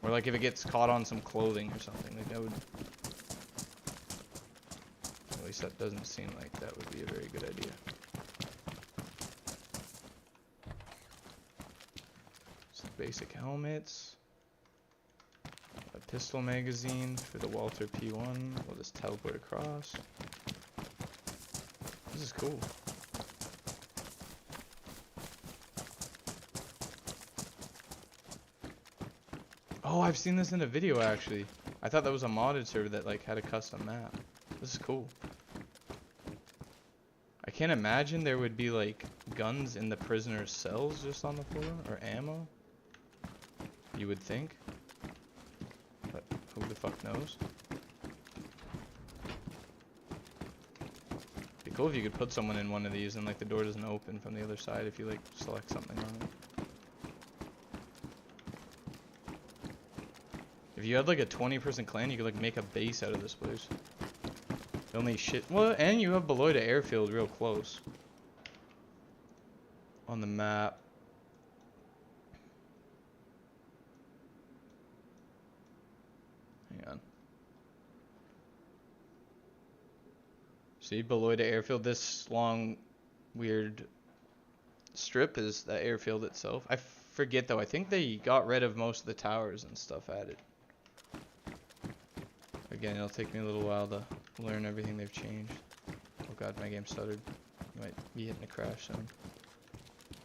Or like if it gets caught on some clothing or something, like that would... At least that doesn't seem like that would be a very good idea. Some basic helmets. A pistol magazine for the Walter P1. We'll just teleport across. This is cool. Oh, I've seen this in a video actually. I thought that was a modded server that like had a custom map. This is cool. I can't imagine there would be like guns in the prisoner's cells just on the floor or ammo. You would think. But who the fuck knows? Be cool if you could put someone in one of these and like the door doesn't open from the other side if you like select something on it. If you had like a 20-person clan, you could like make a base out of this place. The only shit. Well, and you have Beloit Airfield real close on the map. Hang on. See, Beloit Airfield. This long, weird strip is the airfield itself. I forget though. I think they got rid of most of the towers and stuff added. Again, it'll take me a little while to learn everything they've changed. Oh god, my game stuttered. Might be hitting a crash soon.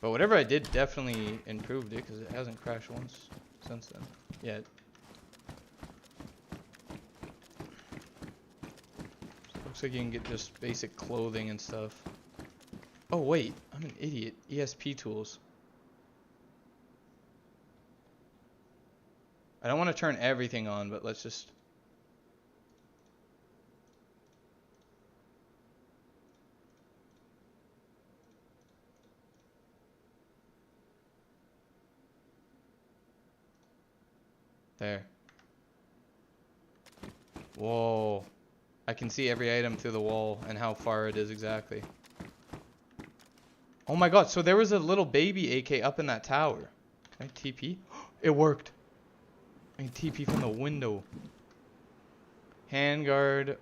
But whatever I did definitely improved it because it hasn't crashed once since then. Yeah. Looks like you can get just basic clothing and stuff. Oh wait, I'm an idiot. ESP tools. I don't want to turn everything on, but let's just... There. Whoa. I can see every item through the wall and how far it is exactly. Oh my god, so there was a little baby AK up in that tower. Can I TP? It worked. I can TP from the window. Handguard.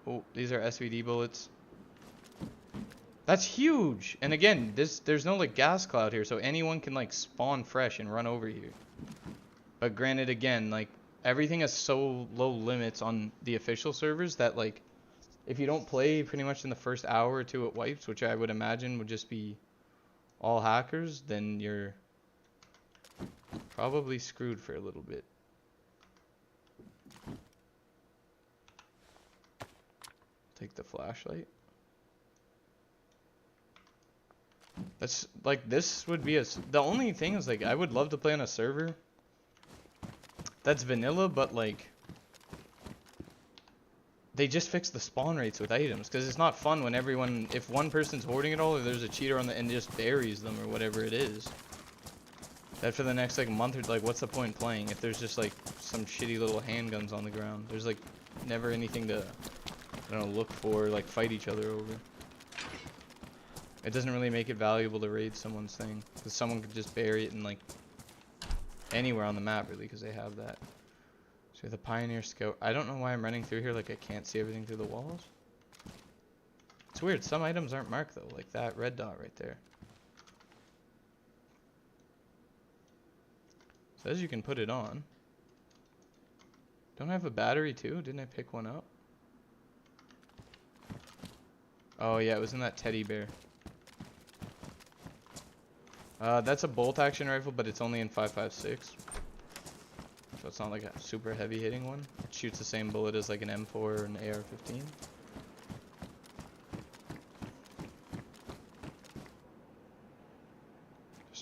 Oh, these are SVD bullets. That's huge. And again, there's no like gas cloud here, so anyone can like spawn fresh and run over here. But granted, again, like everything has so low limits on the official servers that like if you don't play pretty much in the first hour or two it wipes, which I would imagine would just be all hackers, then you're probably screwed for a little bit. Take the flashlight. That's like this would be the only thing is like I would love to play on a server that's vanilla, but like they just fix the spawn rates with items because it's not fun when if one person's hoarding it all or there's a cheater on the and just buries them or whatever it is. That for the next like month or like what's the point playing if there's just like some shitty little handguns on the ground? There's like never anything to I don't know look for like fight each other over. It doesn't really make it valuable to raid someone's thing because someone could just bury it in like anywhere on the map really because they have that. So the Pioneer Scout. I don't know why I'm running through here like I can't see everything through the walls. It's weird. Some items aren't marked though, like that red dot right there. Says you can put it on. Don't I have a battery too? Didn't I pick one up? Oh yeah, it was in that teddy bear. That's a bolt action rifle, but it's only in 5.56. So it's not like a super heavy hitting one. It shoots the same bullet as like an M4 or an AR-15.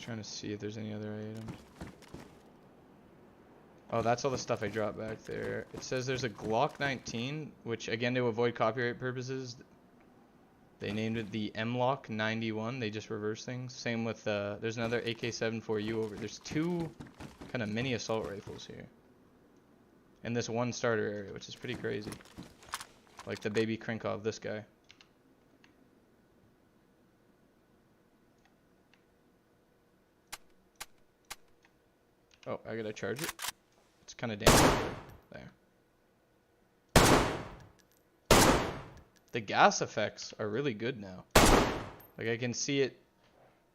Trying to see if there's any other items. Oh, that's all the stuff I dropped back there. It says there's a Glock 19, which again, to avoid copyright purposes, they named it the M-Lock 91. They just reverse things. Same with, there's another AK-74U over. There's two kind of mini assault rifles here. In this one starter area, which is pretty crazy. Like the baby Krinkov, this guy. Oh, I gotta charge it. It's kind of damaged. There. The gas effects are really good now. Like I can see it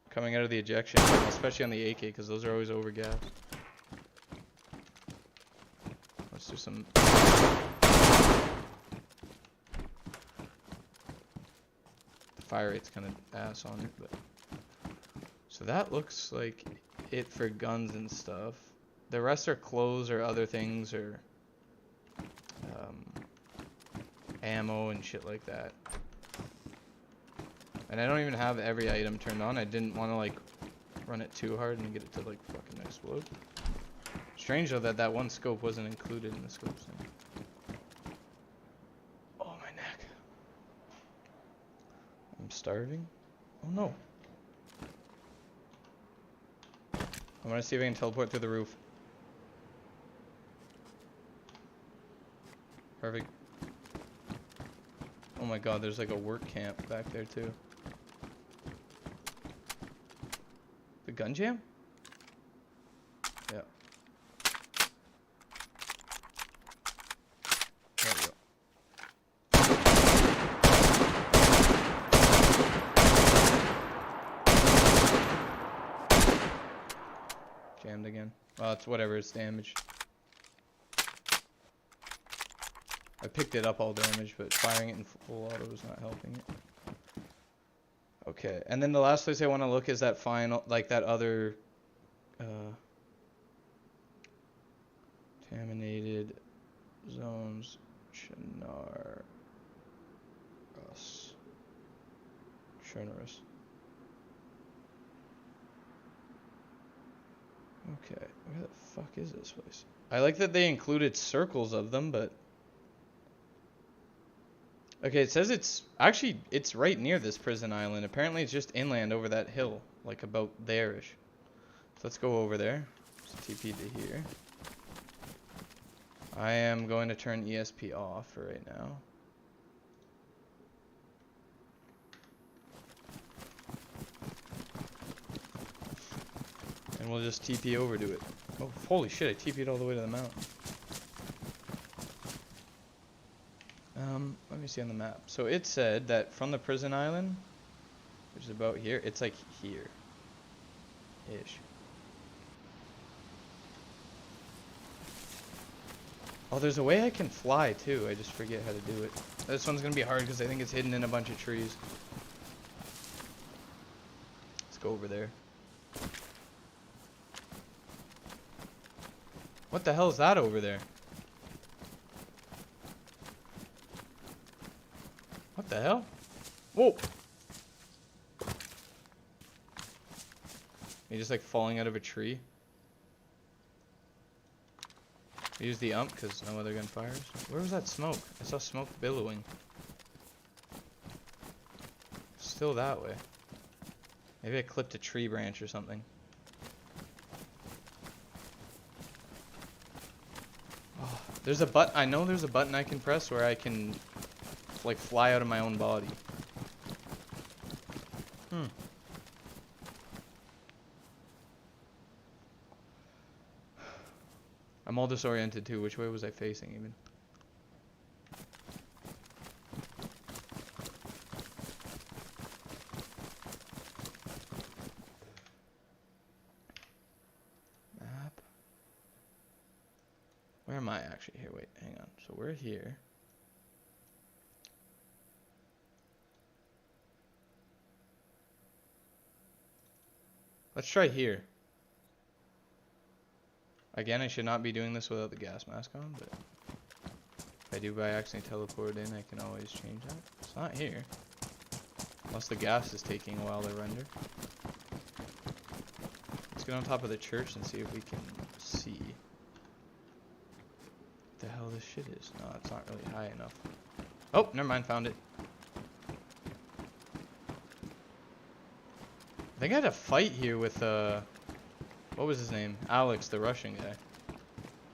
coming out of the ejection, especially on the AK, because those are always over gas. Let's do some. The fire rate's kind of ass on it, but. So that looks like it for guns and stuff. The rest are clothes or other things or ammo and shit like that. And I don't even have every item turned on. I didn't want to like run it too hard and get it to like fucking explode. Strange though that that one scope wasn't included in the scope thing. Oh, my neck. I'm starving. Oh no. I want to see if I can teleport through the roof. Perfect. Oh my god, there's like a work camp back there too. The gun jam? Yeah. There we go. Jammed again. Well, it's whatever, it's damaged. I picked it up all damaged, but firing it in full auto is not helping it. Okay, and then the last place I want to look is that final, like that other contaminated zones. Chernarus. Okay, where the fuck is this place? I like that they included circles of them, but okay, it says it's actually it's right near this prison island. Apparently it's just inland over that hill, like about there-ish. So let's go over there. Just TP to here. I am going to turn ESP off for right now. And we'll just TP over to it. Oh, holy shit, I TP'd all the way to the mountain. Let me see on the map. So it said that from the prison island, which is about here, it's like here. Ish. Oh, there's a way I can fly too. I just forget how to do it. This one's gonna be hard because I think it's hidden in a bunch of trees. Let's go over there. What the hell is that over there? What the hell? Whoa! You're just like falling out of a tree. Use the ump because no other gun fires. Where was that smoke? I saw smoke billowing. Still that way. Maybe I clipped a tree branch or something. Oh, there's a button. I know there's a button I can press where I can like fly out of my own body. I'm all disoriented too. Which way was I facing even? Map. Where am I actually? Here, wait, hang on. So we're here. Let's try here. Again, I should not be doing this without the gas mask on, but if I do by accident teleport in, I can always change that. It's not here. Unless the gas is taking a while to render. Let's get on top of the church and see if we can see what the hell this shit is. No, it's not really high enough. Oh, never mind, found it. I think I had a fight here with, what was his name? Alex, the Russian guy.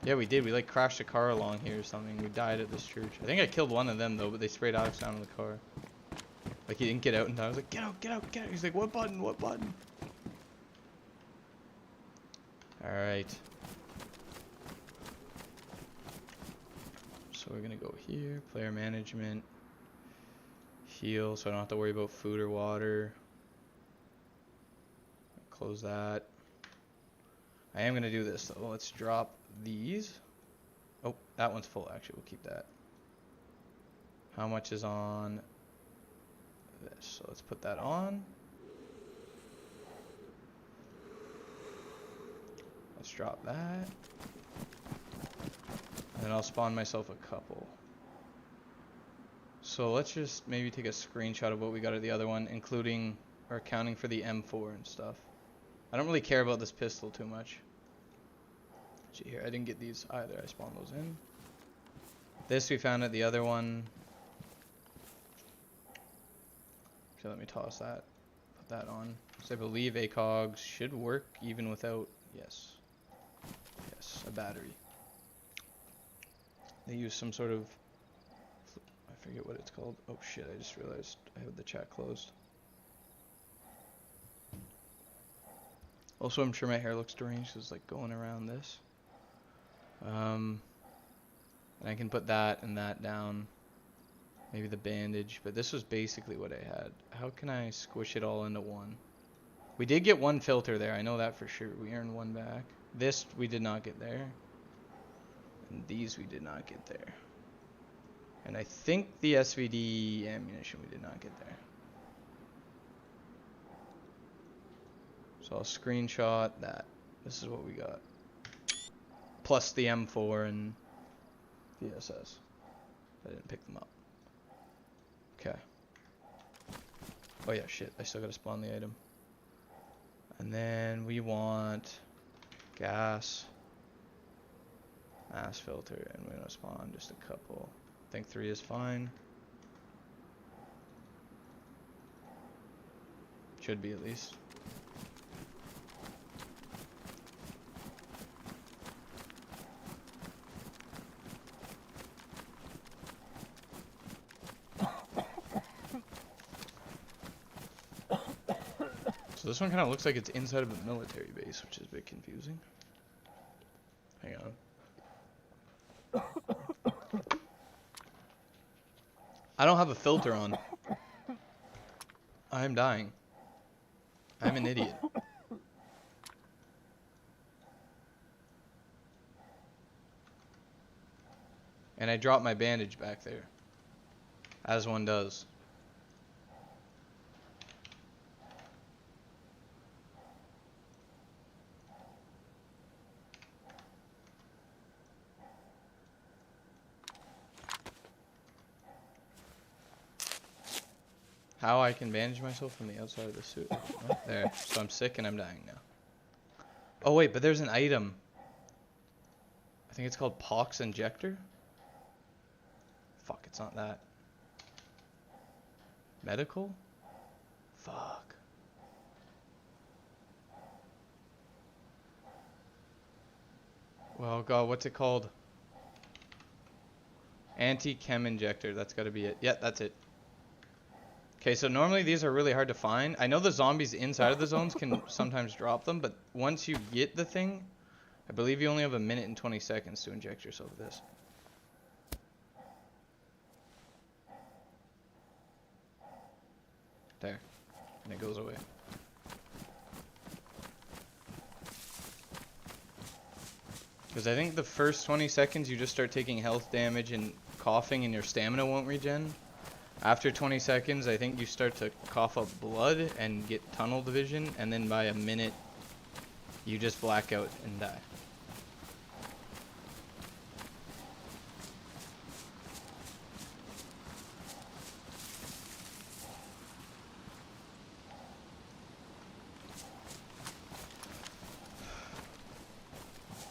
Yeah, we did. We, like, crashed a car along here or something. We died at this church. I think I killed one of them, though, but they sprayed Alex down in the car. Like, he didn't get out in time. I was like, get out, get out, get out. He's like, what button, what button? Alright. So we're gonna go here, player management, heal, so I don't have to worry about food or water. Close that. I am gonna do this though. Let's drop these. Oh, that one's full actually, we'll keep that. How much is on this? So let's put that on. Let's drop that. And then I'll spawn myself a couple. So let's just maybe take a screenshot of what we got at the other one, including or accounting for the M4 and stuff. I don't really care about this pistol too much. See here, I didn't get these either. I spawned those in. This we found at the other one. Okay, let me toss that. Put that on. So I believe ACOGs should work even without, yes. Yes, a battery. They use some sort of, I forget what it's called. Oh shit, I just realized I have the chat closed. Also, I'm sure my hair looks deranged because it's like going around this. And I can put that and that down. Maybe the bandage, but this was basically what I had. How can I squish it all into one? We did get one filter there, I know that for sure. We earned one back. This we did not get there. And these we did not get there. And I think the SVD ammunition we did not get there. So I'll screenshot that. This is what we got. Plus the M4 and the SS. I didn't pick them up. Okay. Oh yeah, shit. I still gotta spawn the item. And then we want gas, mass filter, and we're gonna spawn just a couple. I think 3 is fine. Should be at least. So this one kind of looks like it's inside of a military base, which is a bit confusing. Hang on. I don't have a filter on. I'm dying. I'm an idiot. And I dropped my bandage back there. As one does. How I can bandage myself from the outside of the suit. Oh, there. So I'm sick and I'm dying now. Oh wait, but there's an item. I think it's called Pox Injector. Fuck, it's not that. Medical? Fuck. Well, God, what's it called? Anti-chem injector. That's gotta be it. Yeah, that's it. Okay, so normally these are really hard to find. I know the zombies inside of the zones can sometimes drop them, but once you get the thing, I believe you only have 1 minute and 20 seconds to inject yourself with this. There. And it goes away. Because I think the first 20 seconds you just start taking health damage and coughing and your stamina won't regen. After 20 seconds, I think you start to cough up blood and get tunnel vision, and then by 1 minute, you just black out and die.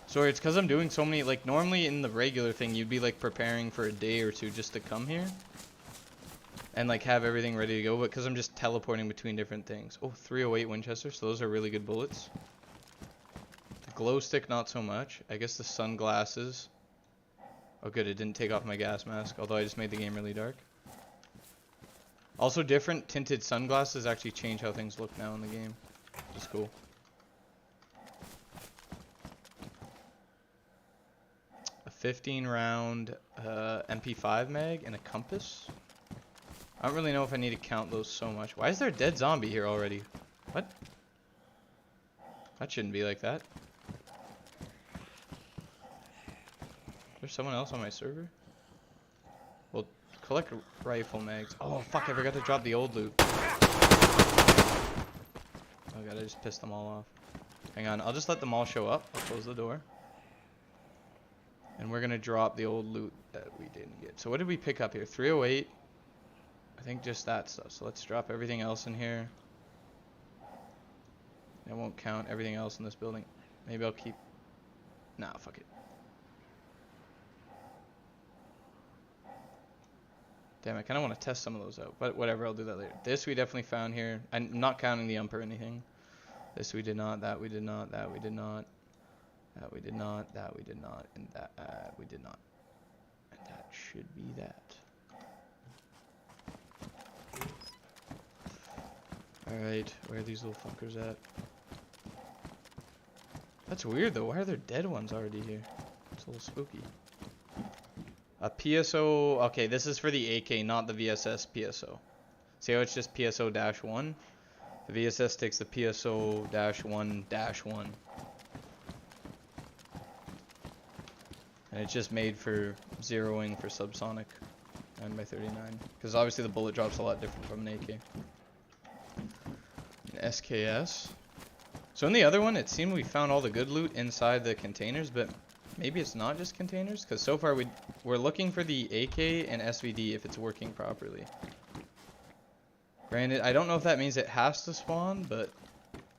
Sorry, it's because I'm doing so many, like, normally in the regular thing, you'd be, like, preparing for a day or two just to come here. And, like, have everything ready to go, but because I'm just teleporting between different things. Oh, 308 Winchester, so those are really good bullets. The glow stick, not so much. I guess the sunglasses. Oh, good, it didn't take off my gas mask, although I just made the game really dark. Also, different tinted sunglasses actually change how things look now in the game. Which is cool. A 15 round MP5 mag and a compass. I don't really know if I need to count those so much. Why is there a dead zombie here already? What? That shouldn't be like that. There's someone else on my server? Well, collect rifle mags. Oh, fuck, I forgot to drop the old loot. Oh god, I just pissed them all off. Hang on, I'll just let them all show up. I'll close the door. And we're gonna drop the old loot that we didn't get. So what did we pick up here? 308. I think just that stuff. So let's drop everything else in here. I won't count everything else in this building. Maybe I'll keep... Nah, fuck it. Damn, I kind of want to test some of those out. But whatever, I'll do that later. This we definitely found here. I'm not counting the ump or anything. This we did not. That we did not. That we did not. That we did not. That we did not. And that we did not. And that should be that. Alright, where are these little fuckers at? That's weird though, why are there dead ones already here? It's a little spooky. A PSO, okay, this is for the AK, not the VSS PSO. See how it's just PSO-1? The VSS takes the PSO-1-1. And it's just made for zeroing for subsonic 9x39. Because obviously the bullet drop's a lot different from an AK. SKS. So in the other one, it seemed we found all the good loot inside the containers, but maybe it's not just containers, because so far we're looking for the AK and SVD if it's working properly. Granted, I don't know if that means it has to spawn, but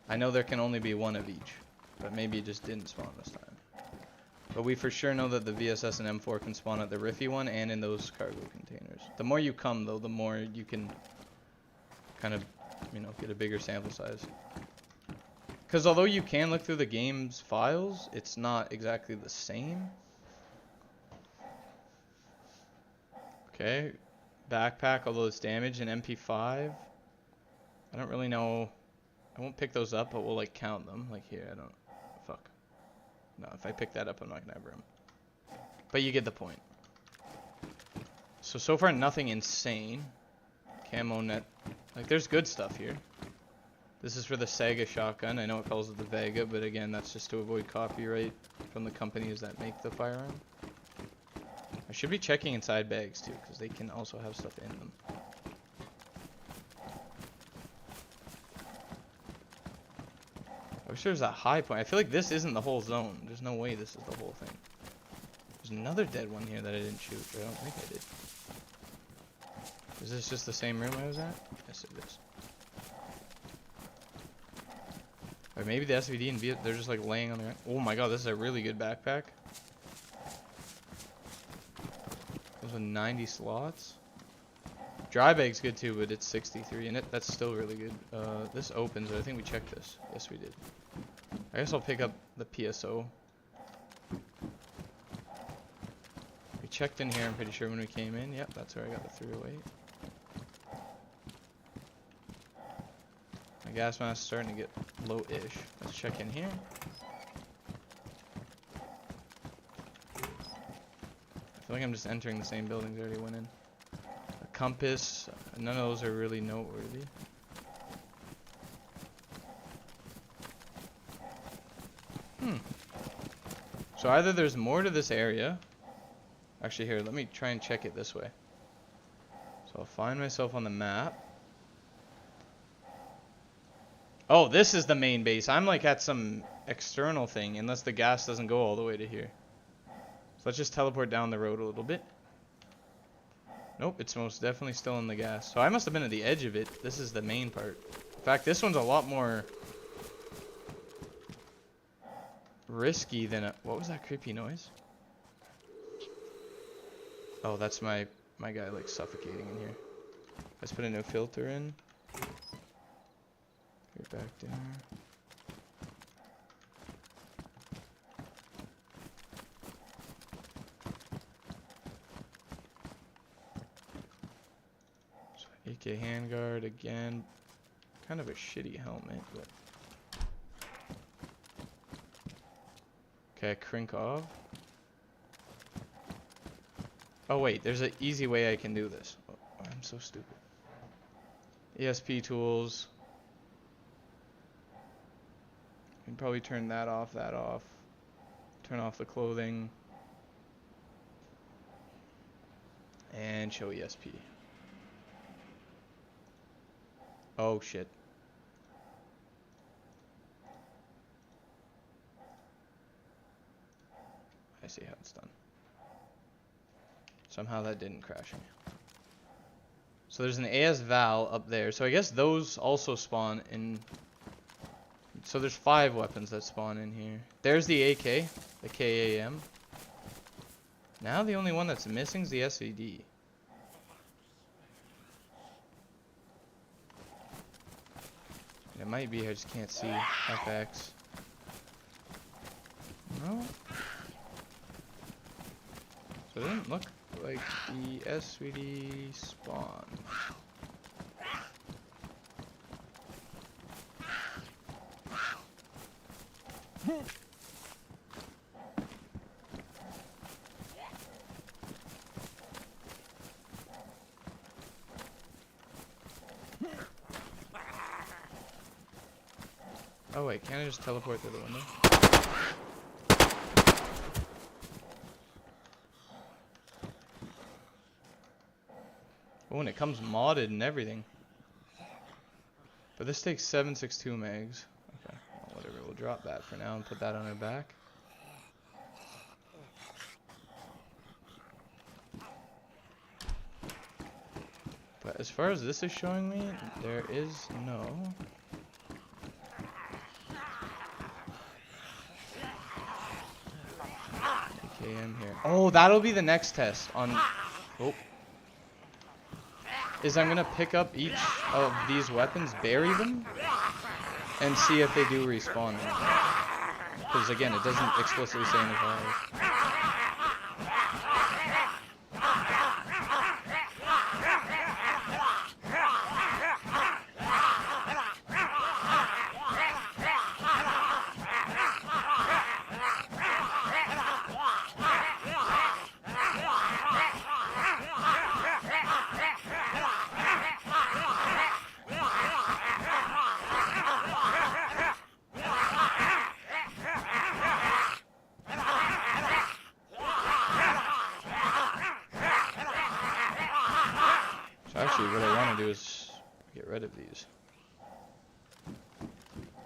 I know there can only be one of each. But maybe it just didn't spawn this time. But we for sure know that the VSS and M4 can spawn at the Riffy one and in those cargo containers. The more you come, though, the more you can kind of, you know, get a bigger sample size. Because although you can look through the game's files, it's not exactly the same. Okay, backpack, although it's damaged, and MP5. I don't really know. I won't pick those up, but we'll like count them. Like here, I don't. Fuck. No, if I pick that up, I'm not gonna have room. But you get the point. So far, nothing insane. Camo net. Like, there's good stuff here. This is for the Sega shotgun. I know it calls it the Vega, but again, that's just to avoid copyright from the companies that make the firearm. I should be checking inside bags too, because they can also have stuff in them. I wish there was a high point. I feel like this isn't the whole zone. There's no way this is the whole thing. There's another dead one here that I didn't shoot, but I don't think I did. Is this just the same room I was at? Yes, it is. Or maybe the SVD and they're just like laying on the ground. Oh my god, this is a really good backpack. Those with 90 slots. Dry bag's good too, but it's 63 in it. That's still really good. This opens, I think we checked this. Yes, we did. I guess I'll pick up the PSO. We checked in here, I'm pretty sure, when we came in. Yep, that's where I got the 308. My gas mask is starting to get low-ish. Let's check in here. I feel like I'm just entering the same buildings I already went in. A compass. None of those are really noteworthy. So either there's more to this area. Actually, here, let me try and check it this way. So I'll find myself on the map. Oh, this is the main base. I'm like at some external thing, unless the gas doesn't go all the way to here. So let's just teleport down the road a little bit. Nope, it's most definitely still in the gas. So I must have been at the edge of it. This is the main part. In fact, this one's a lot more risky than a... What was that creepy noise? Oh, that's my guy like suffocating in here. Let's put a new filter in. Get back there. So AK handguard again. Kind of a shitty helmet, but... Okay, crink off. Oh wait, there's an easy way I can do this. Oh, I'm so stupid. ESP tools. You can probably turn that off, turn off the clothing, and show ESP. Oh shit. I see how it's done. Somehow that didn't crash me. So there's an AS Val up there. So I guess those also spawn in. So there's 5 weapons that spawn in here. There's the AK, the KAM. Now the only one that's missing is the SVD. It might be, I just can't see FX. No. So it doesn't look like the SVD spawn. Oh wait, can't I just teleport through the window? Oh, and it comes modded and everything. But this takes 7.62 megs. Okay, well, whatever, we'll drop that for now and put that on our back. But as far as this is showing me, there is no... AKM here. Oh, that'll be the next test on... Oh. Is I'm gonna pick up each of these weapons, bury them, and see if they do respawn. Because again, it doesn't explicitly say in the files. Actually, what I want to do is get rid of these.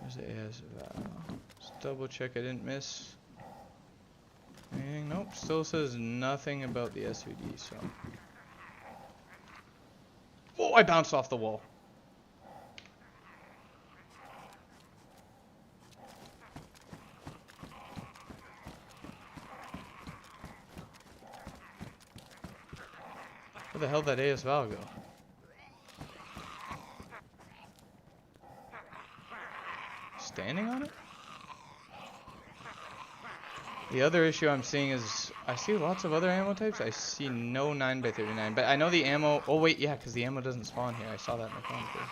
There's the AS Val. Just double check I didn't miss anything. Nope, still says nothing about the SVD, so. Oh, I bounced off the wall. Where the hell did that AS Val go? Standing on it? The other issue I'm seeing is I see lots of other ammo types. I see no 9x39, but I know the ammo. Oh wait, yeah, because the ammo doesn't spawn here. I saw that in the commentary.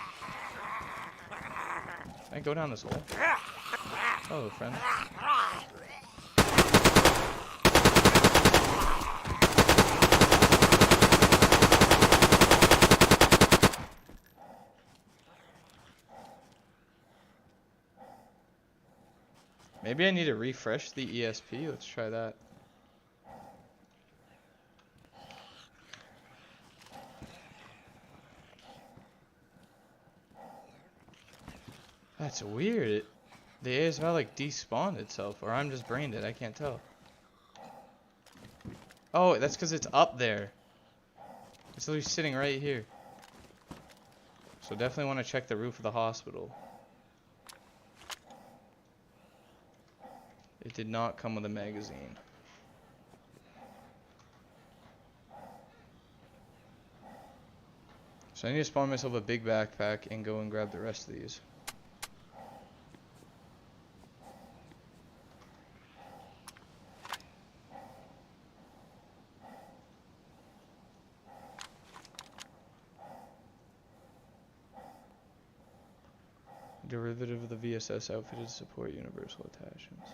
Can I go down this hole? Hello, friend. Maybe I need to refresh the ESP. Let's try that. That's weird. The ASL like despawned itself, or I'm just brain dead. I can't tell. Oh, that's because it's up there. It's literally sitting right here. So definitely want to check the roof of the hospital. It did not come with a magazine. So I need to spawn myself a big backpack and go and grab the rest of these. Derivative of the VSS outfitted to support universal attachments.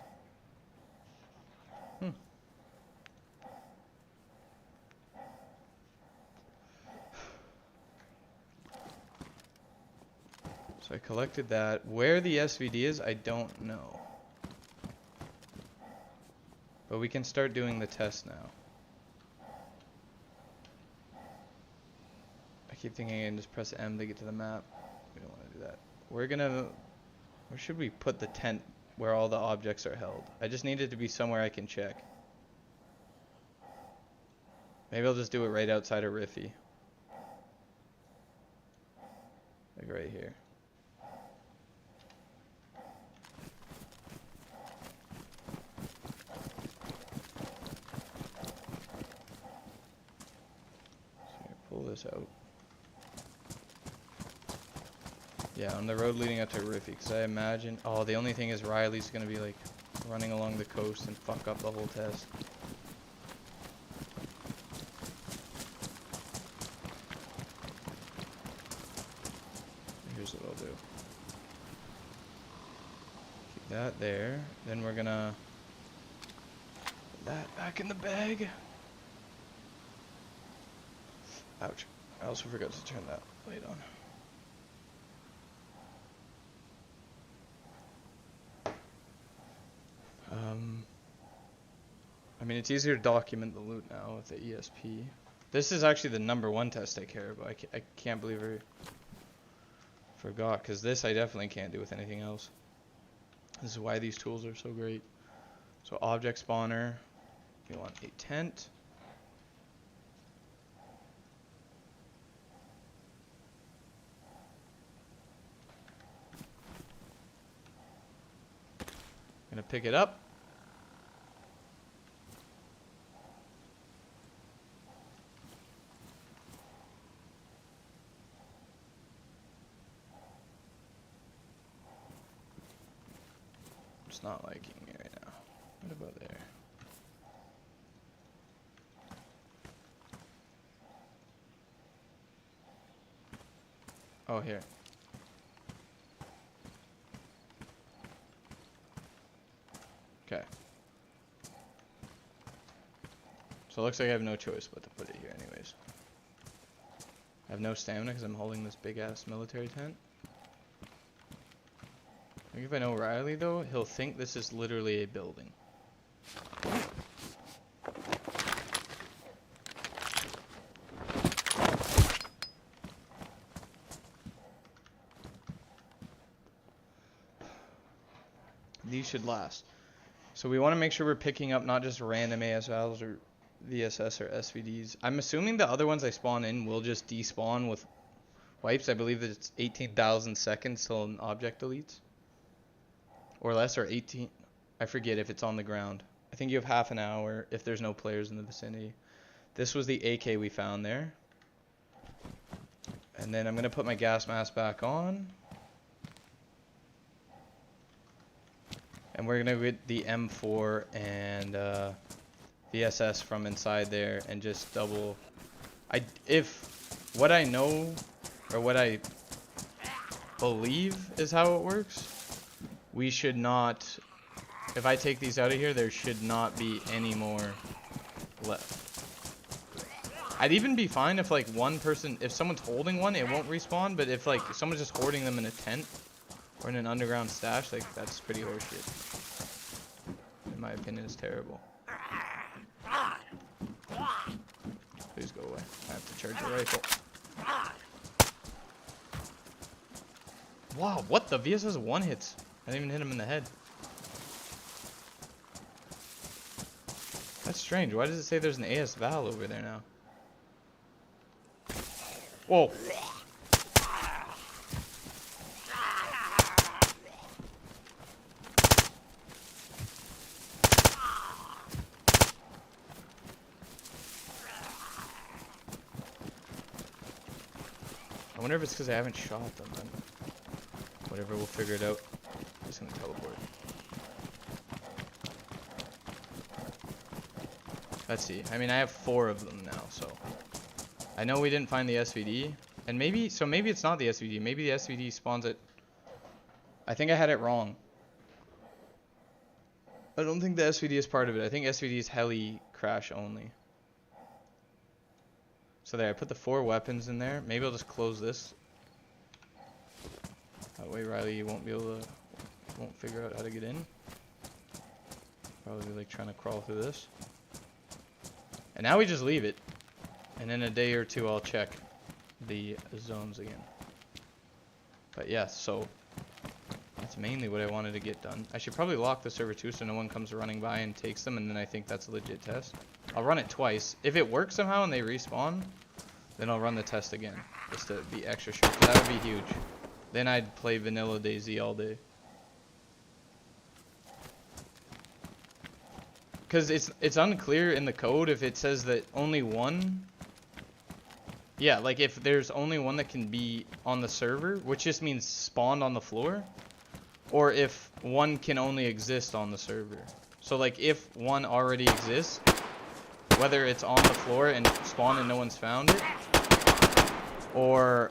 So I collected that. Where the SVD is, I don't know. But we can start doing the test now. I keep thinking I can just press M to get to the map. We don't want to do that. We're gonna... Where should we put the tent where all the objects are held? I just need it to be somewhere I can check. Maybe I'll just do it right outside of Riffy. Like right here. Pull this out. Yeah, on the road leading up to Riffy, because I imagine... Oh, the only thing is Riley's going to be like running along the coast and fuck up the whole test. Here's what I'll do. Keep that there. Then we're going to put that back in the bag. Ouch. I also forgot to turn that light on. I mean, it's easier to document the loot now with the ESP. This is actually the #1 test I care about. I can't believe I forgot, because this I definitely can't do with anything else. This is why these tools are so great. So object spawner, you want a tent. Gonna pick it up. It's not liking me right now. What about there? Oh, here. Okay. So it looks like I have no choice but to put it here anyways. I have no stamina because I'm holding this big ass military tent. I think if I know Riley though, he'll think this is literally a building. These should last. So we want to make sure we're picking up not just random ASVALs or VSS or SVDs. I'm assuming the other ones I spawn in will just despawn with wipes. I believe that it's 18,000 seconds till an object deletes. Or less, or 18. I forget if it's on the ground. I think you have half an hour if there's no players in the vicinity. This was the AK we found there. And then I'm going to put my gas mask back on. And we're going to get the M4 and VSS from inside there and just double. If what I know or what I believe is how it works, we should not, if I take these out of here, there should not be any more left. I'd even be fine if like one person, if someone's holding one, it won't respawn, but if like someone's just hoarding them in a tent or in an underground stash, like that's pretty horseshit. In my opinion, it's terrible. Please go away. I have to charge the rifle. Wow, what? The VSS one hits. I didn't even hit him in the head. That's strange. Why does it say there's an ASVAL over there now? Whoa. I wonder if it's because I haven't shot them then. Whatever, we'll figure it out. I'm just gonna teleport. Let's see. I mean, I have 4 of them now, so. I know we didn't find the SVD. And maybe it's not the SVD. Maybe the SVD spawns it. I think I had it wrong. I don't think the SVD is part of it. I think SVD is heli crash only. So there, I put the 4 weapons in there. Maybe I'll just close this. That way Riley you won't figure out how to get in. Probably like trying to crawl through this. And now we just leave it. And in a day or 2 I'll check the zones again. But yeah, so that's mainly what I wanted to get done. I should probably lock the server too so no one comes running by and takes them, and then I think that's a legit test. I'll run it twice. If it works somehow and they respawn, then I'll run the test again. Just to be extra sure, 'cause that would be huge. Then I'd play vanilla DayZ all day. Because it's unclear in the code if it says that only one. Yeah, like if there's only one that can be on the server, which just means spawned on the floor, or if one can only exist on the server. So like if one already exists, whether it's on the floor and spawned and no one's found it, or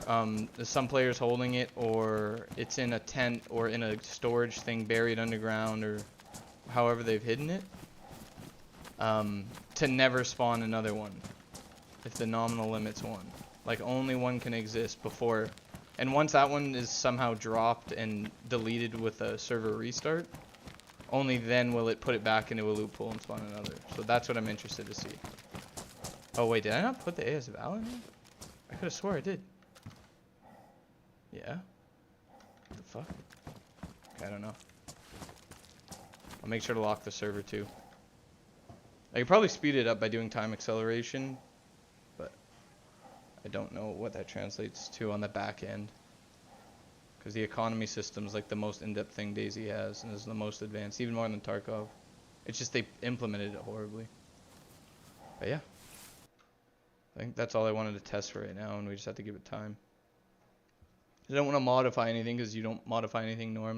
some players holding it, or it's in a tent or in a storage thing buried underground, or however they've hidden it, to never spawn another one if the nominal limit's 1. Like only one can exist before, and once that one is somehow dropped and deleted with a server restart, only then will it put it back into a loop pool and spawn another. So that's what I'm interested to see. Oh wait, did I not put the AS Val in here? I could have swore I did. Yeah? What the fuck? Okay, I don't know. I'll make sure to lock the server too. I could probably speed it up by doing time acceleration, but I don't know what that translates to on the back end. Because the economy system is like the most in-depth thing DayZ has, and is the most advanced, even more than Tarkov. It's just they implemented it horribly. But yeah. I think that's all I wanted to test for right now, and we just have to give it time. I don't want to modify anything, because you don't modify anything normally.